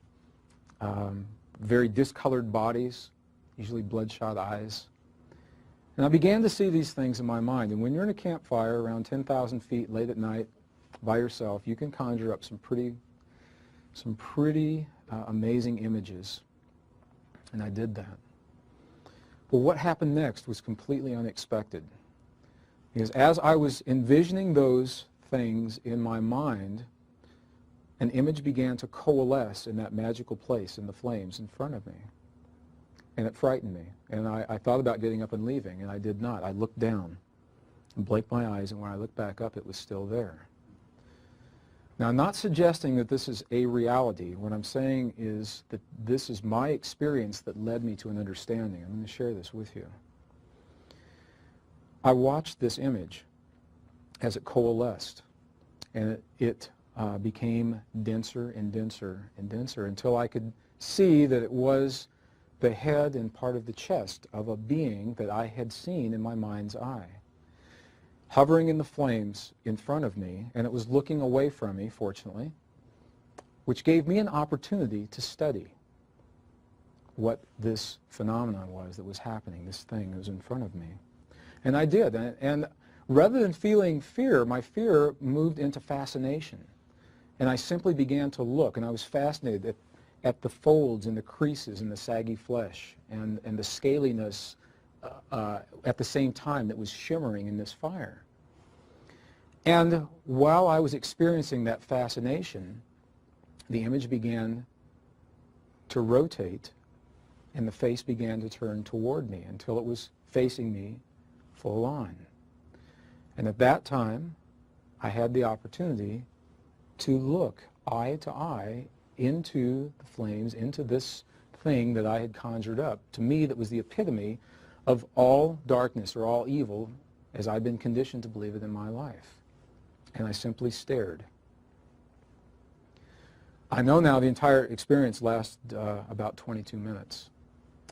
very discolored bodies, usually bloodshot eyes. And I began to see these things in my mind. And when you're in a campfire around 10,000 feet late at night by yourself, you can conjure up some pretty amazing images. And I did that. But what happened next was completely unexpected. Because as I was envisioning those things in my mind, an image began to coalesce in that magical place in the flames in front of me. And it frightened me. And I thought about getting up and leaving, and I did not. I looked down and blinked my eyes, and when I looked back up, it was still there. Now, I'm not suggesting that this is a reality. What I'm saying is that this is my experience that led me to an understanding. I'm going to share this with you. I watched this image as it coalesced, and it became denser and denser and denser until I could see that it was the head and part of the chest of a being that I had seen in my mind's eye, hovering in the flames in front of me, and it was looking away from me, fortunately, which gave me an opportunity to study what this phenomenon was that was happening, this thing that was in front of me. And I did, and rather than feeling fear, my fear moved into fascination. And I simply began to look, and I was fascinated at the folds and the creases in the saggy flesh and the scaliness at the same time that was shimmering in this fire. And while I was experiencing that fascination, the image began to rotate and the face began to turn toward me until it was facing me full on. And at that time, I had the opportunity to look eye to eye into the flames, into this thing that I had conjured up. To me, that was the epitome of all darkness or all evil as I'd been conditioned to believe it in my life. And I simply stared. I know now the entire experience lasted about 22 minutes.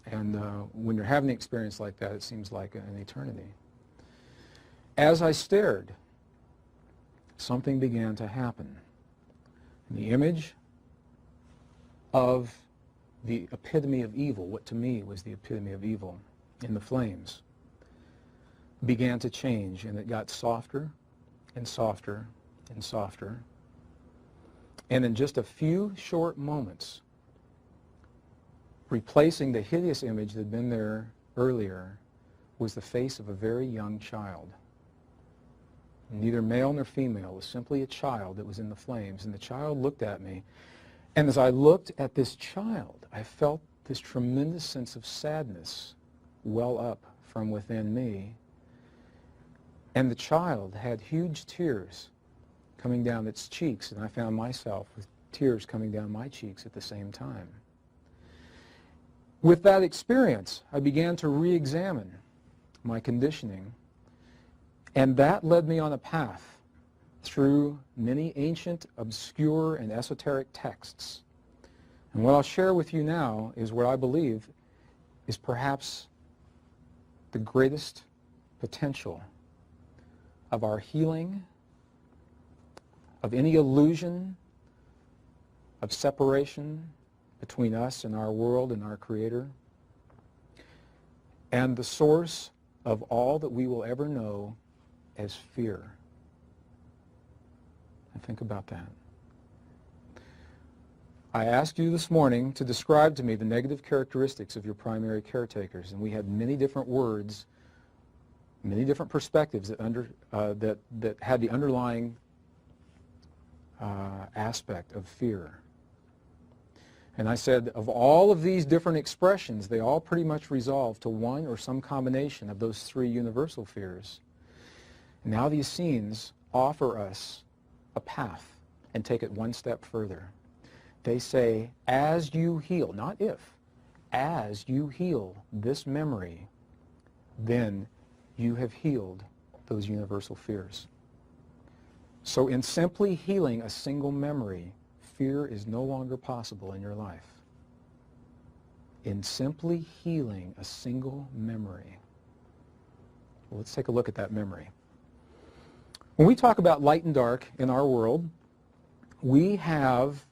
And when you're having an experience like that, it seems like an eternity. As I stared, something began to happen. The image of the epitome of evil, what to me was the epitome of evil in the flames, began to change, and it got softer and softer and softer. And in just a few short moments, replacing the hideous image that had been there earlier was the face of a very young child. Neither male nor female, it was simply a child that was in the flames. And the child looked at me. And as I looked at this child, I felt this tremendous sense of sadness well up from within me. And the child had huge tears coming down its cheeks, and I found myself with tears coming down my cheeks at the same time. With that experience, I began to re-examine my conditioning, and that led me on a path through many ancient, obscure, and esoteric texts. And what I'll share with you now is what I believe is perhaps the greatest potential of our healing, of any illusion of separation between us and our world and our Creator, and the source of all that we will ever know as fear. And think about that. I asked you this morning to describe to me the negative characteristics of your primary caretakers, and we had many different words, many different perspectives that had the underlying aspect of fear. And I said, of all of these different expressions, they all pretty much resolve to one or some combination of those three universal fears. Now these scenes offer us a path and take it one step further. They say, as you heal, not if, as you heal this memory, then you have healed those universal fears. So in simply healing a single memory, fear is no longer possible in your life. In simply healing a single memory. Well, let's take a look at that memory. When we talk about light and dark in our world, we have,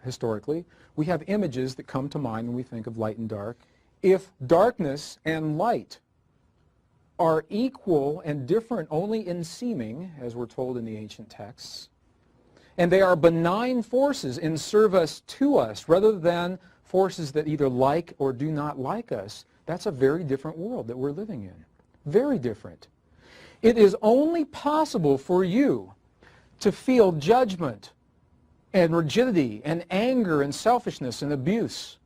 historically, we have images that come to mind when we think of light and dark. If darkness and light are equal and different only in seeming, as we're told in the ancient texts, and they are benign forces in service to us rather than forces that either like or do not like us, that's a very different world that we're living in. Very different. It is only possible for you to feel judgment and rigidity and anger and selfishness and abuse,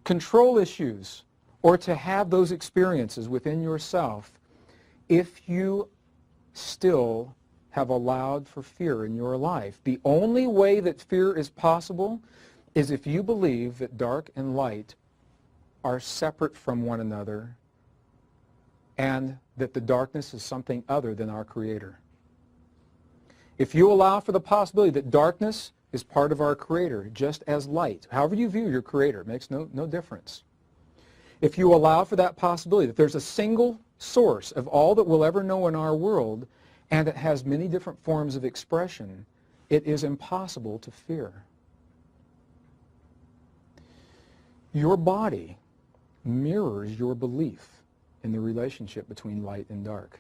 control issues, or to have those experiences within yourself if you still have allowed for fear in your life. The only way that fear is possible is if you believe that dark and light are separate from one another and that the darkness is something other than our Creator. If you allow for the possibility that darkness is part of our Creator, just as light, however you view your Creator, it makes no difference. If you allow for that possibility that there's a single source of all that we'll ever know in our world, and it has many different forms of expression, it is impossible to fear. Your body mirrors your belief in the relationship between light and dark.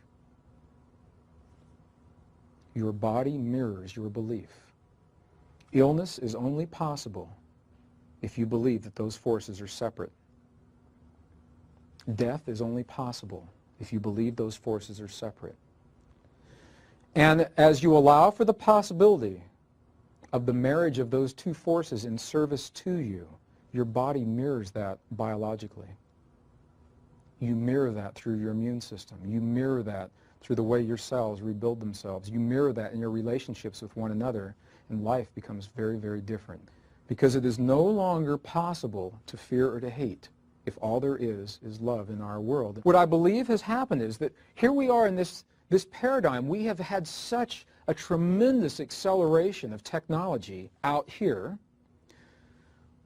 Your body mirrors your belief. Illness is only possible if you believe that those forces are separate. Death is only possible if you believe those forces are separate. And as you allow for the possibility of the marriage of those two forces in service to you, your body mirrors that biologically. You mirror that through your immune system. You mirror that through the way your cells rebuild themselves. You mirror that in your relationships with one another, and life becomes very, very different. Because it is no longer possible to fear or to hate if all there is love in our world. What I believe has happened is that here we are in this paradigm. We have had such a tremendous acceleration of technology out here.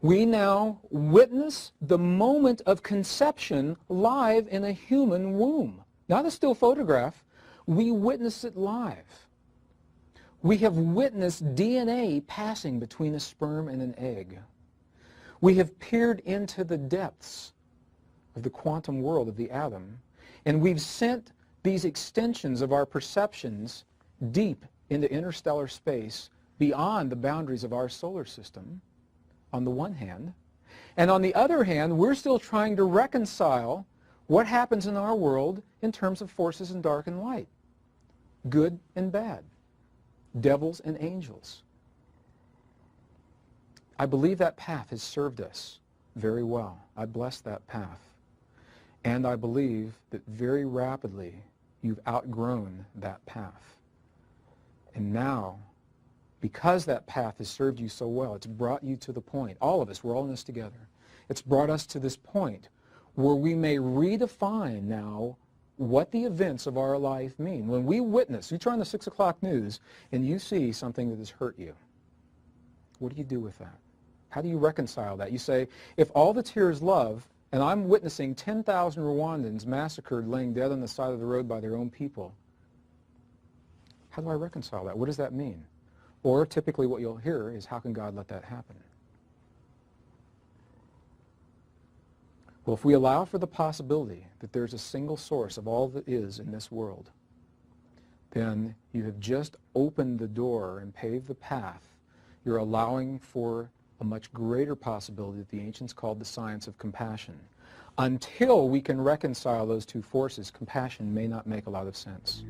We now witness the moment of conception live in a human womb. Not a still photograph. We witness it live. We have witnessed DNA passing between a sperm and an egg. We have peered into the depths of the quantum world of the atom, and we've sent these extensions of our perceptions deep into interstellar space beyond the boundaries of our solar system, on the one hand. And on the other hand, we're still trying to reconcile what happens in our world in terms of forces in dark and light, good and bad, devils and angels. I believe that path has served us very well. I bless that path. And I believe that very rapidly you've outgrown that path. And now, because that path has served you so well, it's brought you to the point, all of us, we're all in this together, it's brought us to this point where we may redefine now what the events of our life mean. When we witness, you turn on the 6 o'clock news and you see something that has hurt you, what do you do with that? How do you reconcile that? You say, if all that's here is love, and I'm witnessing 10,000 Rwandans massacred laying dead on the side of the road by their own people, how do I reconcile that? What does that mean? Or typically what you'll hear is, how can God let that happen? Well, if we allow for the possibility that there's a single source of all that is in this world, then you have just opened the door and paved the path. You're allowing for a much greater possibility that the ancients called the science of compassion. Until we can reconcile those two forces, compassion may not make a lot of sense.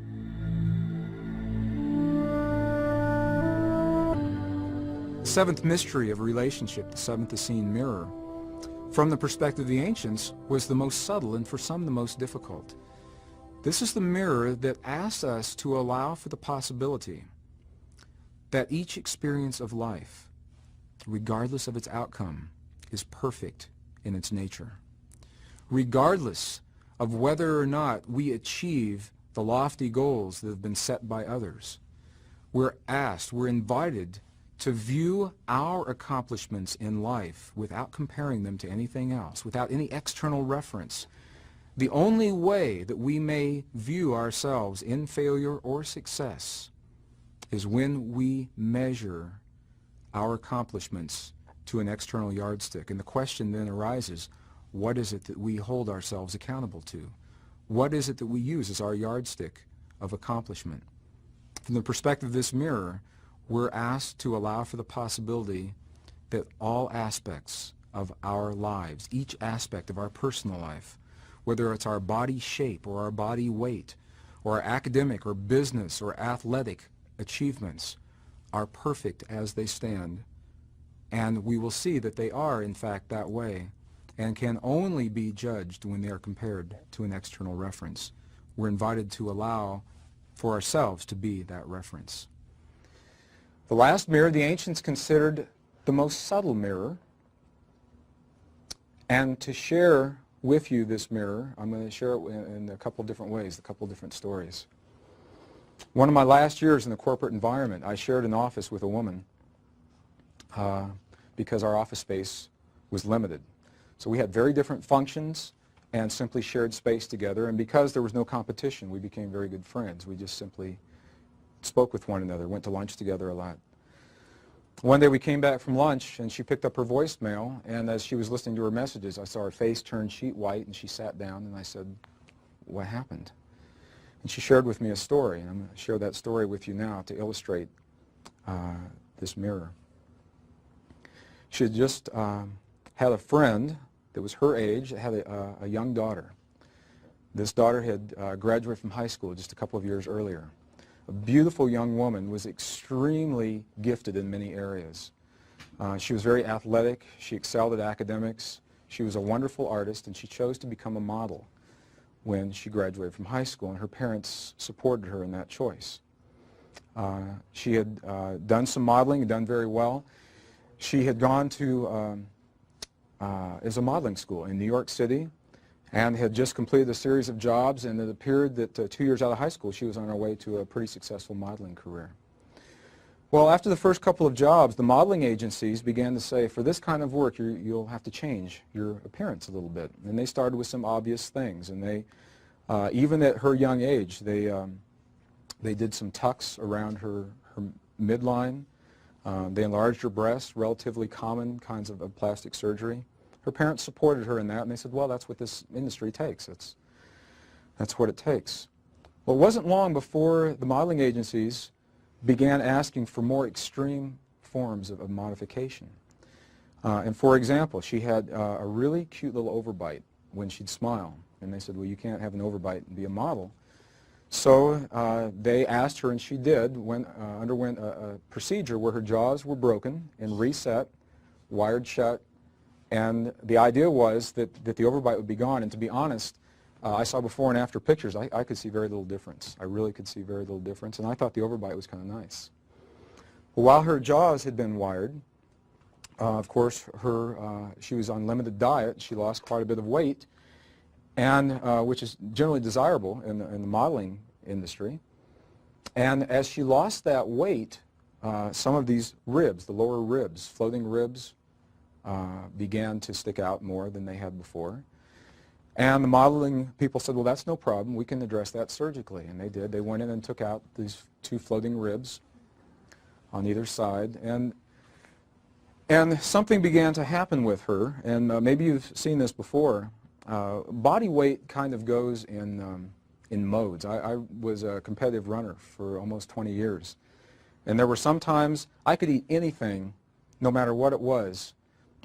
The seventh mystery of relationship, the seventh Eseniene mirror, from the perspective of the ancients, was the most subtle and for some the most difficult. This is the mirror that asks us to allow for the possibility that each experience of life, regardless of its outcome, is perfect in its nature. Regardless of whether or not we achieve the lofty goals that have been set by others, we're invited to view our accomplishments in life without comparing them to anything else, without any external reference. The only way that we may view ourselves in failure or success is when we measure our accomplishments to an external yardstick. And the question then arises, what is it that we hold ourselves accountable to? What is it that we use as our yardstick of accomplishment? From the perspective of this mirror, we're asked to allow for the possibility that all aspects of our lives, each aspect of our personal life, whether it's our body shape or our body weight, or our academic or business or athletic achievements, are perfect as they stand, and we will see that they are, in fact, that way, and can only be judged when they are compared to an external reference. We're invited to allow for ourselves to be that reference. The last mirror the ancients considered the most subtle mirror, and to share with you this mirror, I'm going to share it in a couple of different ways, a couple of different stories. One of my last years in the corporate environment, I shared an office with a woman because our office space was limited. So we had very different functions and simply shared space together, and because there was no competition, we became very good friends. We just simply spoke with one another, went to lunch together a lot. One day we came back from lunch and she picked up her voicemail, and as she was listening to her messages, I saw her face turn sheet white and she sat down, and I said, "What happened?" And she shared with me a story, and I'm going to share that story with you now to illustrate this mirror. She had just had a friend that was her age that had a young daughter. This daughter had graduated from high school just a couple of years earlier. A beautiful young woman, was extremely gifted in many areas. She was very athletic. She excelled at academics. She was a wonderful artist, and she chose to become a model when she graduated from high school, and her parents supported her in that choice. She had done some modeling and done very well. She had gone to as a modeling school in New York City and had just completed a series of jobs, and it appeared that 2 years out of high school she was on her way to a pretty successful modeling career. Well, after the first couple of jobs, the modeling agencies began to say, for this kind of work, you'll have to change your appearance a little bit. And they started with some obvious things, and they, even at her young age, they did some tucks around her midline. They enlarged her breasts, relatively common kinds of plastic surgery. Her parents supported her in that, and they said, well, that's what this industry takes. That's what it takes. Well, it wasn't long before the modeling agencies began asking for more extreme forms of modification. And for example, she had a really cute little overbite when she'd smile. And they said, well, you can't have an overbite and be a model. So they asked her, and she did, underwent a procedure where her jaws were broken and reset, wired shut, and the idea was that the overbite would be gone. And to be honest, I saw before and after pictures. I could see very little difference. I really could see very little difference, and I thought the overbite was kind of nice. Well, while her jaws had been wired, of course, she was on limited diet. She lost quite a bit of weight, and which is generally desirable in the modeling industry. And as she lost that weight, some of these ribs, the lower ribs, floating ribs, began to stick out more than they had before. And the modeling people said, well, that's no problem. We can address that surgically. And they did. They went in and took out these 2 floating ribs on either side. And something began to happen with her. And maybe you've seen this before. Body weight kind of goes in modes. I was a competitive runner for almost 20 years. And there were some times I could eat anything, no matter what it was.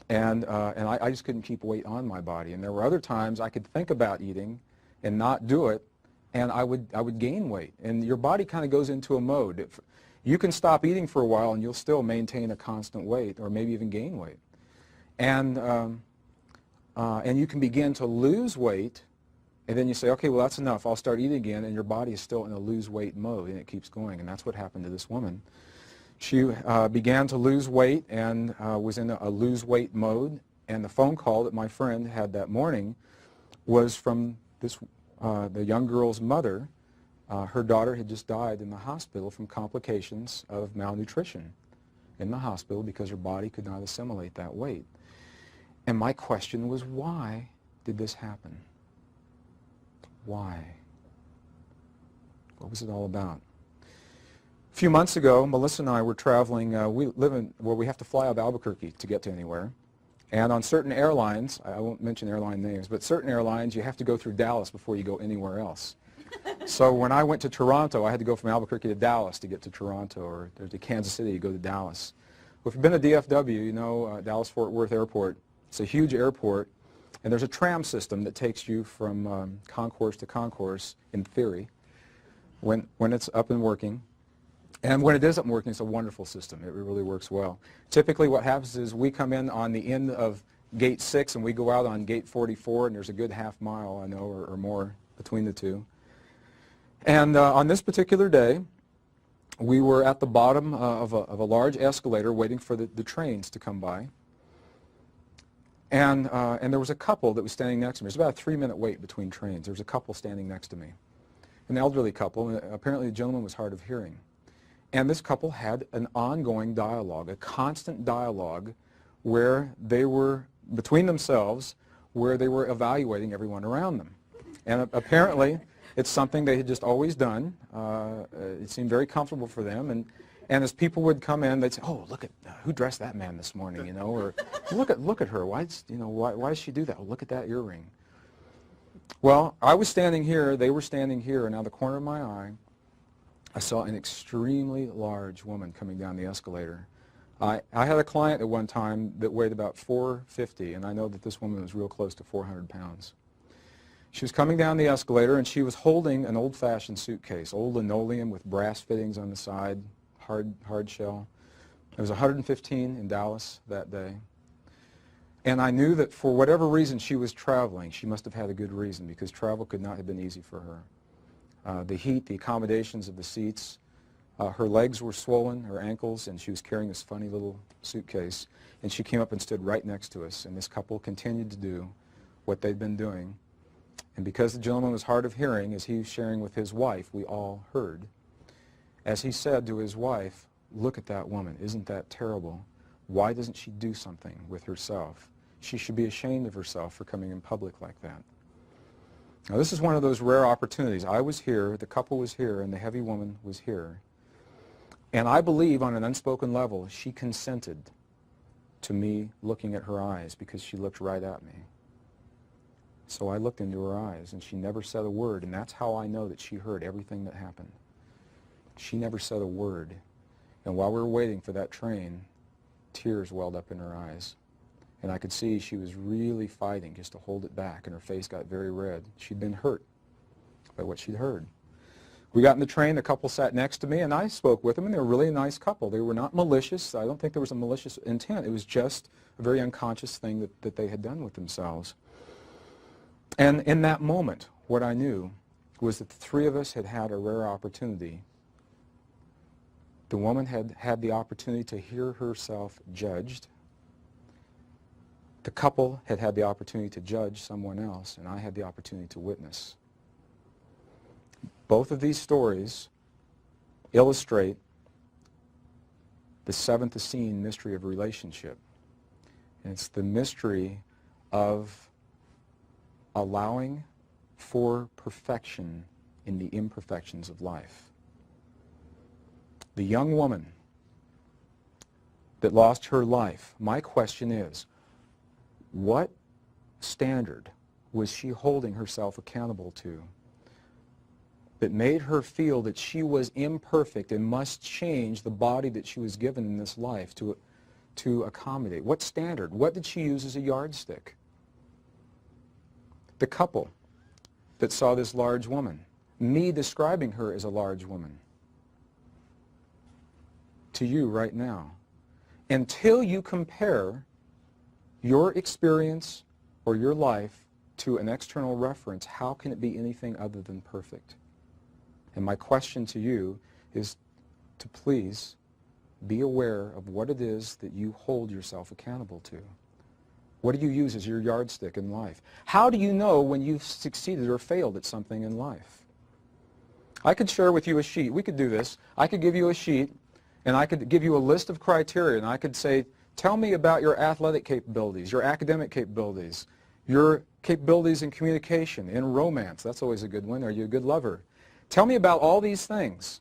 And I just couldn't keep weight on my body. And there were other times I could think about eating and not do it, and I would gain weight. And your body kind of goes into a mode. You can stop eating for a while, and you'll still maintain a constant weight, or maybe even gain weight. And you can begin to lose weight, and then you say, okay, well, that's enough. I'll start eating again, and your body is still in a lose weight mode, and it keeps going. And that's what happened to this woman. She began to lose weight and was in a lose weight mode, and the phone call that my friend had that morning was from the young girl's mother. Her daughter had just died in the hospital from complications of malnutrition in the hospital because her body could not assimilate that weight. And my question was, why did this happen? Why? What was it all about? A few months ago, Melissa and I were traveling. We live in where we have to fly out of Albuquerque to get to anywhere. And on certain airlines, I won't mention airline names, but certain airlines, you have to go through Dallas before you go anywhere else. So when I went to Toronto, I had to go from Albuquerque to Dallas to get to Toronto, or to Kansas City to go to Dallas. Well, if you've been to DFW, you know Dallas-Fort Worth Airport. It's a huge airport, and there's a tram system that takes you from concourse to concourse, in theory, when it's up and working. And when it isn't working, it's a wonderful system. It really works well. Typically what happens is we come in on the end of gate 6 and we go out on gate 44, and there's a good half mile, I know, or more between the two. And on this particular day, we were at the bottom of a large escalator waiting for the trains to come by. And there was a couple that was standing next to me. It was about a 3-minute wait between trains. There was a couple standing next to me, an elderly couple, and apparently the gentleman was hard of hearing. And this couple had an ongoing dialogue, a constant dialogue where they were, between themselves, where they were evaluating everyone around them. And apparently it's something they had just always done. It seemed very comfortable for them. And as people would come in, they'd say, "Oh, look at who dressed that man this morning," you know, or look at her. Why does she do that? Oh, look at that earring. Well, I was standing here, they were standing here, and out of the corner of my eye, I saw an extremely large woman coming down the escalator. I had a client at one time that weighed about 450, and I know that this woman was real close to 400 pounds. She was coming down the escalator, and she was holding an old-fashioned suitcase, old linoleum with brass fittings on the side, hard shell. It was 115 in Dallas that day. And I knew that for whatever reason she was traveling, she must have had a good reason, because travel could not have been easy for her. The heat, the accommodations of the seats, her legs were swollen, her ankles, and she was carrying this funny little suitcase. And she came up and stood right next to us, and this couple continued to do what they'd been doing. And because the gentleman was hard of hearing, as he was sharing with his wife, we all heard, as he said to his wife, "Look at that woman. Isn't that terrible? Why doesn't she do something with herself? She should be ashamed of herself for coming in public like that." Now, this is one of those rare opportunities. I was here, the couple was here, and the heavy woman was here. And I believe on an unspoken level, she consented to me looking at her eyes, because she looked right at me. So I looked into her eyes, and she never said a word, and that's how I know that she heard everything that happened. She never said a word. And while we were waiting for that train, tears welled up in her eyes. And I could see she was really fighting just to hold it back, and her face got very red. She'd been hurt by what she'd heard. We got in the train, the couple sat next to me, and I spoke with them, and they were really a nice couple. They were not malicious. I don't think there was a malicious intent. It was just a very unconscious thing that they had done with themselves. And in that moment, what I knew was that the three of us had had a rare opportunity. The woman had had the opportunity to hear herself judged. The couple had had the opportunity to judge someone else, and I had the opportunity to witness. Both of these stories illustrate the seventh Eseniene mystery of relationship. And it's the mystery of allowing for perfection in the imperfections of life. The young woman that lost her life, my question is, what standard was she holding herself accountable to that made her feel that she was imperfect and must change the body that she was given in this life to accommodate? What standard? What did she use as a yardstick? The couple that saw this large woman, me describing her as a large woman, to you right now. Until you compare your experience or your life to an external reference, how can it be anything other than perfect? And my question to you is to please be aware of what it is that you hold yourself accountable to. What do you use as your yardstick in life? How do you know when you've succeeded or failed at something in life? I could share with you a sheet. We could do this. I could give you a sheet, and I could give you a list of criteria, and I could say, tell me about your athletic capabilities, your academic capabilities, your capabilities in communication, in romance. That's always a good one. Are you a good lover? Tell me about all these things.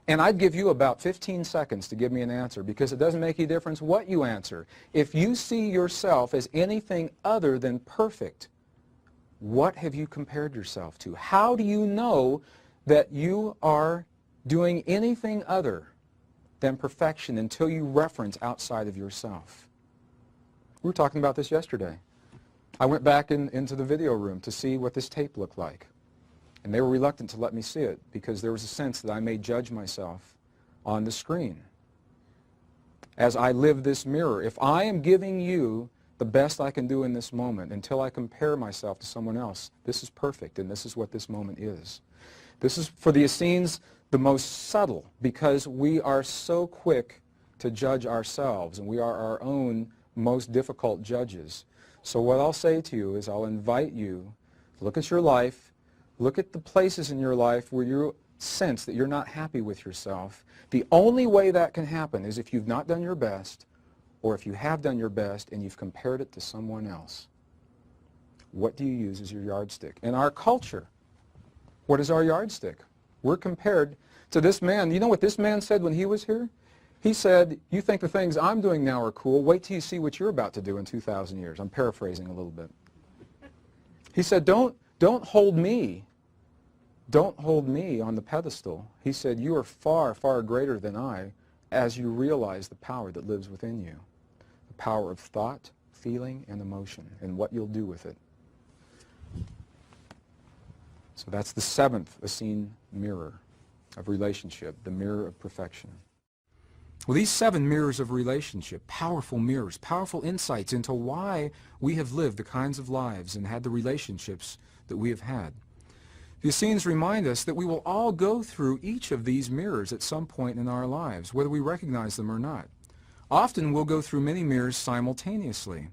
And I'd give you about 15 seconds to give me an answer, because it doesn't make any difference what you answer. If you see yourself as anything other than perfect, what have you compared yourself to? How do you know that you are doing anything other than perfection until you reference outside of yourself? We were talking about this yesterday. I went back into the video room to see what this tape looked like. And they were reluctant to let me see it because there was a sense that I may judge myself on the screen. As I live this mirror, if I am giving you the best I can do in this moment until I compare myself to someone else, this is perfect, and this is what this moment is. This is, for the Essenes, the most subtle, because we are so quick to judge ourselves, and we are our own most difficult judges. So what I'll say to you is I'll invite you to look at your life, look at the places in your life where you sense that you're not happy with yourself. The only way that can happen is if you've not done your best, or if you have done your best and you've compared it to someone else. What do you use as your yardstick? In our culture, what is our yardstick? We're compared to this man. You know what this man said when he was here? He said, you think the things I'm doing now are cool. Wait till you see what you're about to do in 2,000 years. I'm paraphrasing a little bit. He said, don't hold me. Don't hold me on the pedestal. He said, you are far, far greater than I as you realize the power that lives within you. The power of thought, feeling, and emotion, and what you'll do with it. So that's the seventh Essene mirror of relationship, the mirror of perfection. Well, these 7 mirrors of relationship, powerful mirrors, powerful insights into why we have lived the kinds of lives and had the relationships that we have had. The Essenes remind us that we will all go through each of these mirrors at some point in our lives, whether we recognize them or not. Often we'll go through many mirrors simultaneously.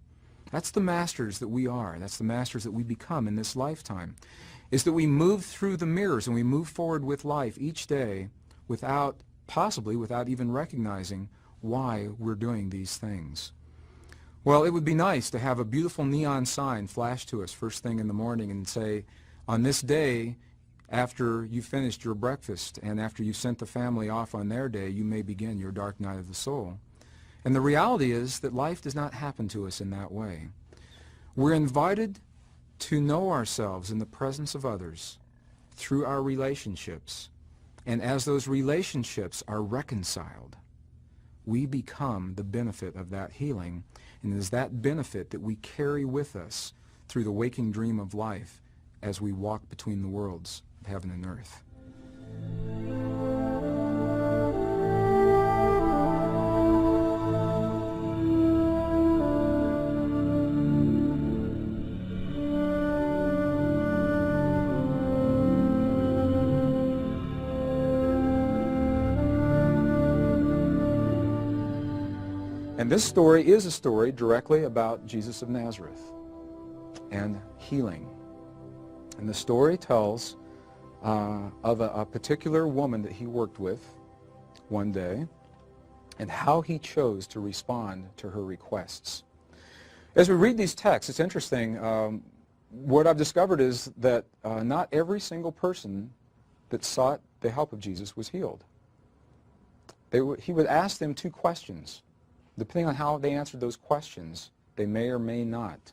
That's the masters that we are. That's the masters that we become in this lifetime, is that we move through the mirrors and we move forward with life each day possibly without even recognizing why we're doing these things. Well, it would be nice to have a beautiful neon sign flash to us first thing in the morning and say, on this day, after you finished your breakfast and after you sent the family off on their day, you may begin your dark night of the soul. And the reality is that life does not happen to us in that way. We're invited to know ourselves in the presence of others through our relationships. And as those relationships are reconciled, we become the benefit of that healing. And it is that benefit that we carry with us through the waking dream of life as we walk between the worlds of heaven and earth. And this story is a story directly about Jesus of Nazareth and healing. And the story tells of a particular woman that he worked with one day and how he chose to respond to her requests. As we read these texts, it's interesting. What I've discovered is that not every single person that sought the help of Jesus was healed. He would ask them 2 questions. Depending on how they answered those questions, they may or may not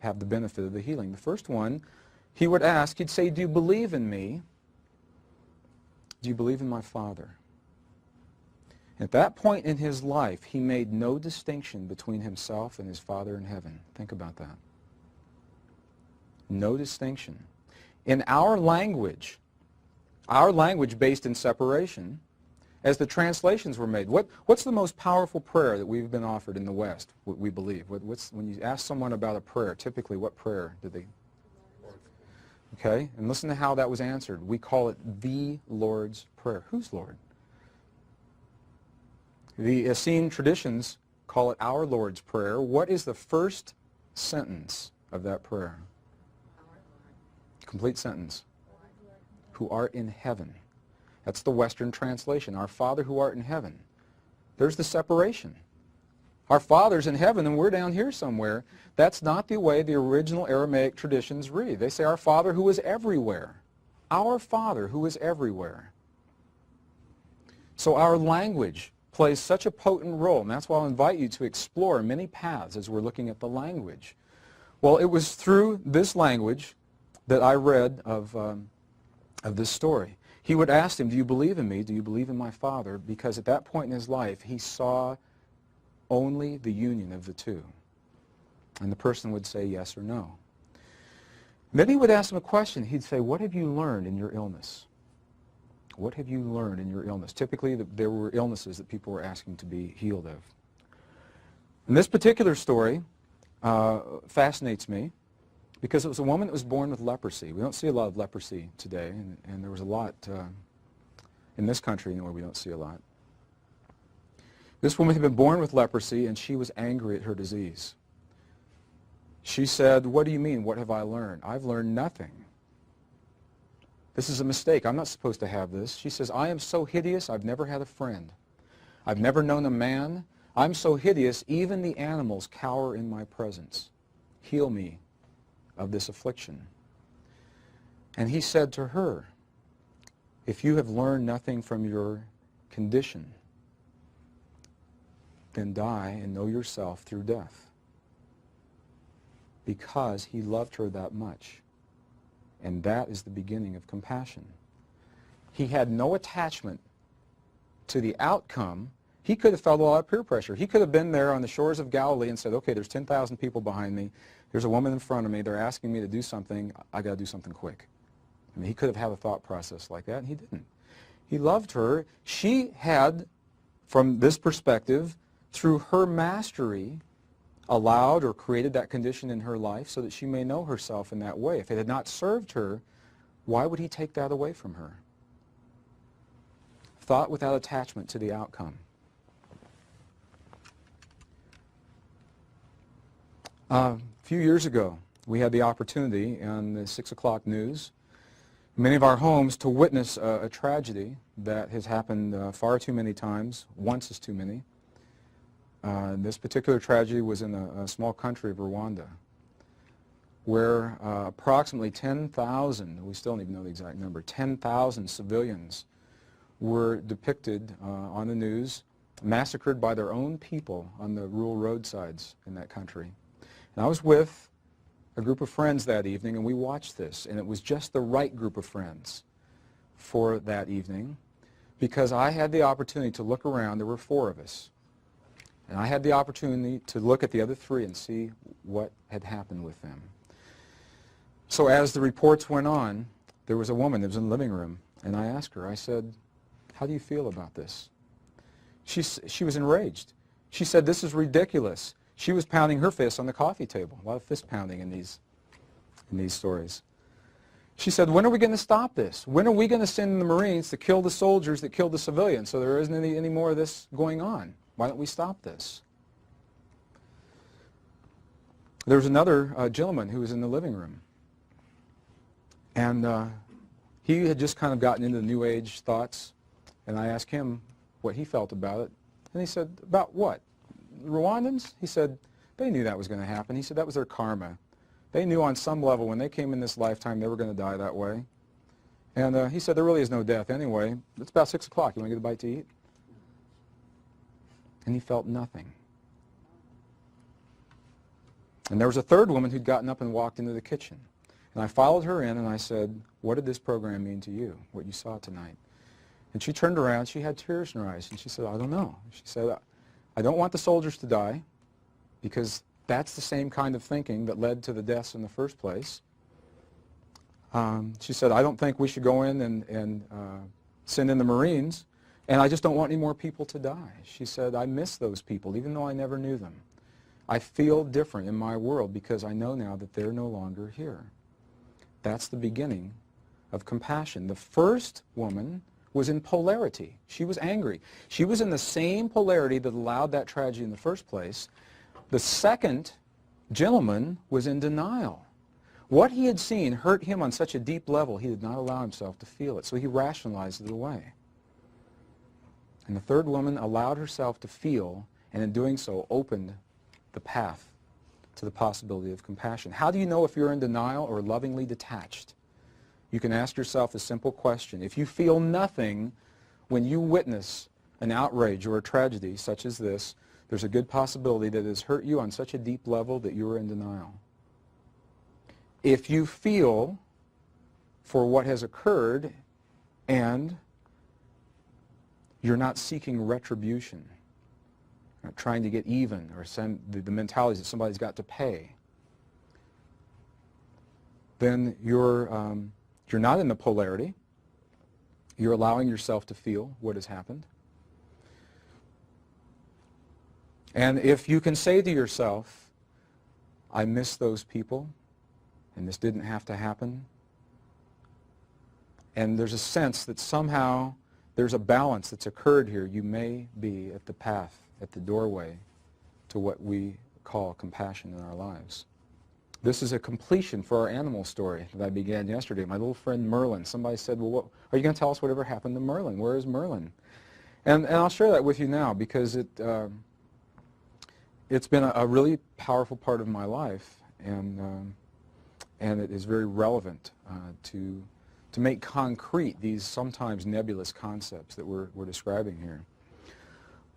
have the benefit of the healing. The first one, he would ask, he'd say, do you believe in me? Do you believe in my Father? At that point in his life, he made no distinction between himself and his Father in heaven. Think about that. No distinction. In our language based in separation, as the translations were made, what's the most powerful prayer that we've been offered in the West, we believe? When you ask someone about a prayer, typically what prayer do they? Okay, and listen to how that was answered. We call it the Lord's Prayer. Whose Lord? The Essene traditions call it our Lord's Prayer. What is the first sentence of that prayer? Complete sentence. Who art in heaven. That's the Western translation. Our Father who art in heaven. There's the separation. Our Father's in heaven and we're down here somewhere. That's not the way the original Aramaic traditions read. They say our Father who is everywhere. Our Father who is everywhere. So our language plays such a potent role, and that's why I'll invite you to explore many paths as we're looking at the language. Well, it was through this language that I read of this story. He would ask him, do you believe in me? Do you believe in my Father? Because at that point in his life, he saw only the union of the two. And the person would say yes or no. Then he would ask him a question. He'd say, what have you learned in your illness? What have you learned in your illness? Typically, there were illnesses that people were asking to be healed of. And this particular story fascinates me because it was a woman that was born with leprosy. We don't see a lot of leprosy today, and there was a lot in this country anyway. We don't see a lot. This woman had been born with leprosy, and she was angry at her disease. She said, "What do you mean? What have I learned? I've learned nothing. This is a mistake. I'm not supposed to have this." She says, "I am so hideous, I've never had a friend. I've never known a man. I'm so hideous, even the animals cower in my presence. Heal me of this affliction." And he said to her, "If you have learned nothing from your condition, then die and know yourself through death." Because he loved her that much. And that is the beginning of compassion. He had no attachment to the outcome. He could have felt a lot of peer pressure. He could have been there on the shores of Galilee and said, "Okay, there's 10,000 people behind me. There's a woman in front of me. They're asking me to do something. I got to do something quick." I mean, he could have had a thought process like that, and he didn't. He loved her. She had, from this perspective, through her mastery, allowed or created that condition in her life so that she may know herself in that way. If it had not served her, why would he take that away from her? Thought without attachment to the outcome. A few years ago, we had the opportunity on the 6 o'clock news, many of our homes, to witness a tragedy that has happened far too many times. Once is too many. This particular tragedy was in a small country of Rwanda, where approximately 10,000, we still don't even know the exact number, 10,000 civilians were depicted on the news, massacred by their own people on the rural roadsides in that country. And I was with a group of friends that evening, and we watched this, and it was just the right group of friends for that evening, because I had the opportunity to look around. There were 4 of us. And I had the opportunity to look at the other 3 and see what had happened with them. So as the reports went on, there was a woman that was in the living room, and I asked her, I said, "How do you feel about this?" She was enraged. She said, "This is ridiculous." She was pounding her fist on the coffee table. A lot of fist pounding in these stories. She said, "When are we going to stop this? When are we going to send the Marines to kill the soldiers that killed the civilians so there isn't any more of this going on? Why don't we stop this?" There was another gentleman who was in the living room. And he had just kind of gotten into the New Age thoughts. And I asked him what he felt about it. And he said, "About what? Rwandans?" He said, "They knew that was going to happen." He said, "That was their karma. They knew on some level when they came in this lifetime they were going to die that way." And he said, "There really is no death anyway. It's about 6 o'clock. You want to get a bite to eat?" And he felt nothing. And there was a third woman who'd gotten up and walked into the kitchen. And I followed her in and I said, "What did this program mean to you, what you saw tonight?" And she turned around, she had tears in her eyes, and she said, "I don't know." She said, "I don't want the soldiers to die, because that's the same kind of thinking that led to the deaths in the first place." She said, "I don't think we should go in and send in the Marines, and I just don't want any more people to die." She said, "I miss those people, even though I never knew them. I feel different in my world because I know now that they're no longer here." That's the beginning of compassion. The first woman was in polarity. She was angry. She was in the same polarity that allowed that tragedy in the first place. The second gentleman was in denial. What he had seen hurt him on such a deep level, he did not allow himself to feel it, so he rationalized it away. And the third woman allowed herself to feel, and in doing so opened the path to the possibility of compassion. How do you know if you're in denial or lovingly detached? You can ask yourself a simple question. If you feel nothing when you witness an outrage or a tragedy such as this, there's a good possibility that it has hurt you on such a deep level that you are in denial. If you feel for what has occurred and you're not seeking retribution, trying to get even, or the mentality that somebody's got to pay, then you're not in the polarity. You're allowing yourself to feel what has happened. And if you can say to yourself, I miss those people, and this didn't have to happen, and there's a sense that somehow there's a balance that's occurred here, you may be at the path, at the doorway to what we call compassion in our lives. This is a completion for our animal story that I began yesterday. My little friend Merlin, somebody said, well, what, are you going to tell us whatever happened to Merlin? Where is Merlin? And I'll share that with you now because it's been a really powerful part of my life, and it is very relevant to make concrete these sometimes nebulous concepts that we're describing here.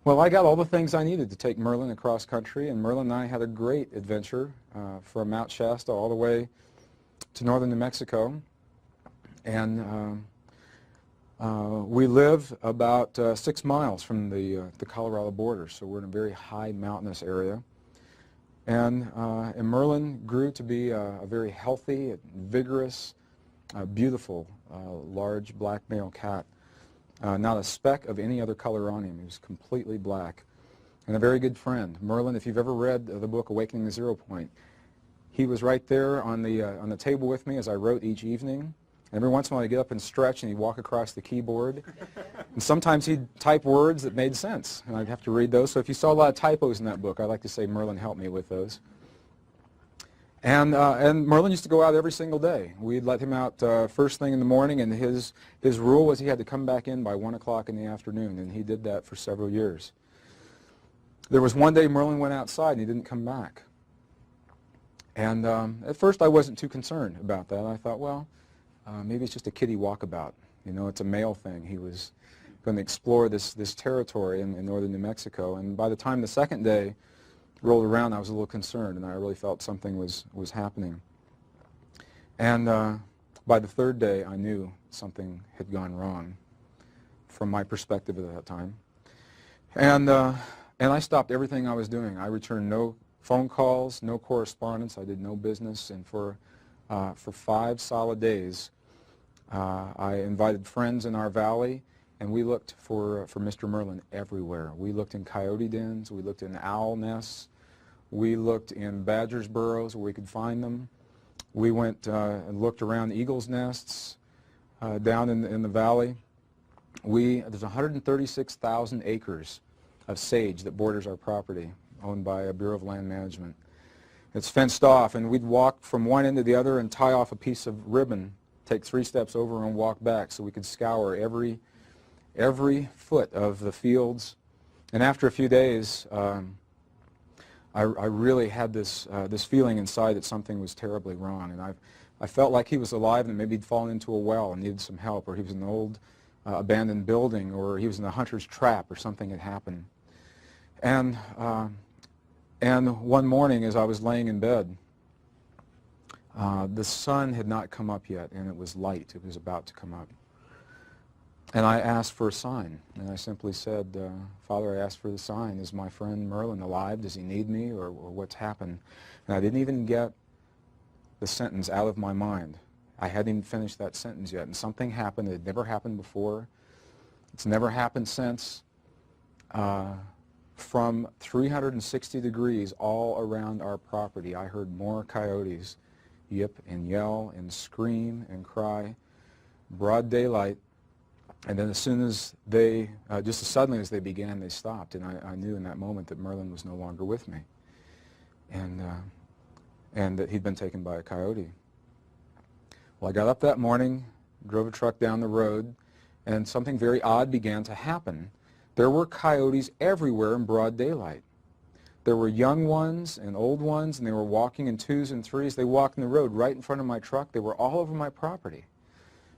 Well, I got all the things I needed to take Merlin across country, and Merlin and I had a great adventure from Mount Shasta all the way to northern New Mexico. And we live about 6 miles from the Colorado border, so we're in a very high mountainous area. And Merlin grew to be a very healthy, vigorous, beautiful, large black male cat. Not a speck of any other color on him. He was completely black. And a very good friend. Merlin, if you've ever read the book Awakening the Zero Point, he was right there on the table with me as I wrote each evening. And every once in a while he'd get up and stretch and he'd walk across the keyboard. And sometimes he'd type words that made sense. And I'd have to read those. So if you saw a lot of typos in that book, I'd like to say Merlin helped me with those. And Merlin used to go out every single day. We'd let him out first thing in the morning, and his rule was he had to come back in by 1 o'clock in the afternoon, and he did that for several years. There was one day Merlin went outside and he didn't come back. And at first I wasn't too concerned about that. I thought, well, maybe it's just a kiddie walkabout. You know, it's a male thing. He was going to explore this territory in northern New Mexico. And by the time the second day rolled around, I was a little concerned, and I really felt something was happening. And by the third day, I knew something had gone wrong from my perspective at that time. And I stopped everything I was doing. I returned no phone calls, no correspondence. I did no business. And for 5 solid days, I invited friends in our valley, and we looked for Mr. Merlin everywhere. We looked in coyote dens. We looked in owl nests. We looked in badgers' burrows where we could find them. We went and looked around eagles' nests down in the valley. There's 136,000 acres of sage that borders our property, owned by a Bureau of Land Management. It's fenced off, and we'd walk from one end to the other and tie off a piece of ribbon, take 3 steps over and walk back so we could scour every foot of the fields. And after a few days, I really had this feeling inside that something was terribly wrong. And I felt like he was alive and maybe he'd fallen into a well and needed some help, or he was in an old abandoned building, or he was in a hunter's trap, or something had happened. And one morning as I was laying in bed, the sun had not come up yet, and it was light. It was about to come up. And I asked for a sign, and I simply said, Father, I asked for the sign. Is my friend Merlin alive? Does he need me, or what's happened? And I didn't even get the sentence out of my mind. I hadn't even finished that sentence yet, and something happened that had never happened before. It's never happened since. From 360 degrees all around our property, I heard more coyotes yip and yell and scream and cry, broad daylight. And then as soon as they, just as suddenly as they began, they stopped. And I knew in that moment that Merlin was no longer with me, and that he'd been taken by a coyote. Well, I got up that morning, drove a truck down the road, and something very odd began to happen. There were coyotes everywhere in broad daylight. There were young ones and old ones, and they were walking in 2s and 3s. They walked in the road right in front of my truck. They were all over my property.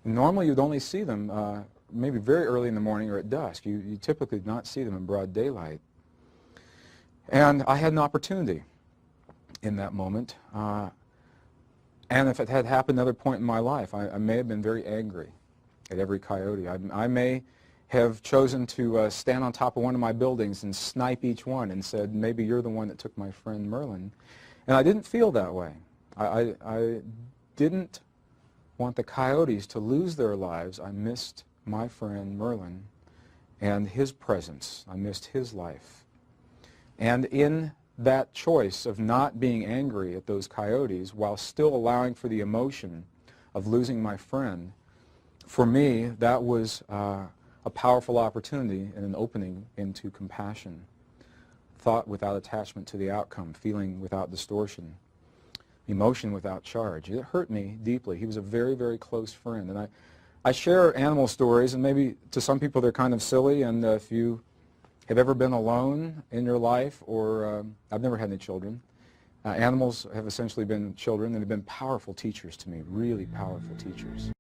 And normally you'd only see them maybe very early in the morning or at dusk. You typically did not see them in broad daylight. And I had an opportunity in that moment. And if it had happened at another point in my life, I may have been very angry at every coyote. I may have chosen to stand on top of one of my buildings and snipe each one and said, maybe you're the one that took my friend Merlin. And I didn't feel that way. I didn't want the coyotes to lose their lives. I missed my friend Merlin and his presence. I missed his life. And in that choice of not being angry at those coyotes while still allowing for the emotion of losing my friend, for me, that was a powerful opportunity and an opening into compassion. Thought without attachment to the outcome, feeling without distortion, emotion without charge. It hurt me deeply. He was a very, very close friend. And I share animal stories, and maybe to some people they're kind of silly, and if you have ever been alone in your life, or I've never had any children, animals have essentially been children and have been powerful teachers to me, really powerful teachers.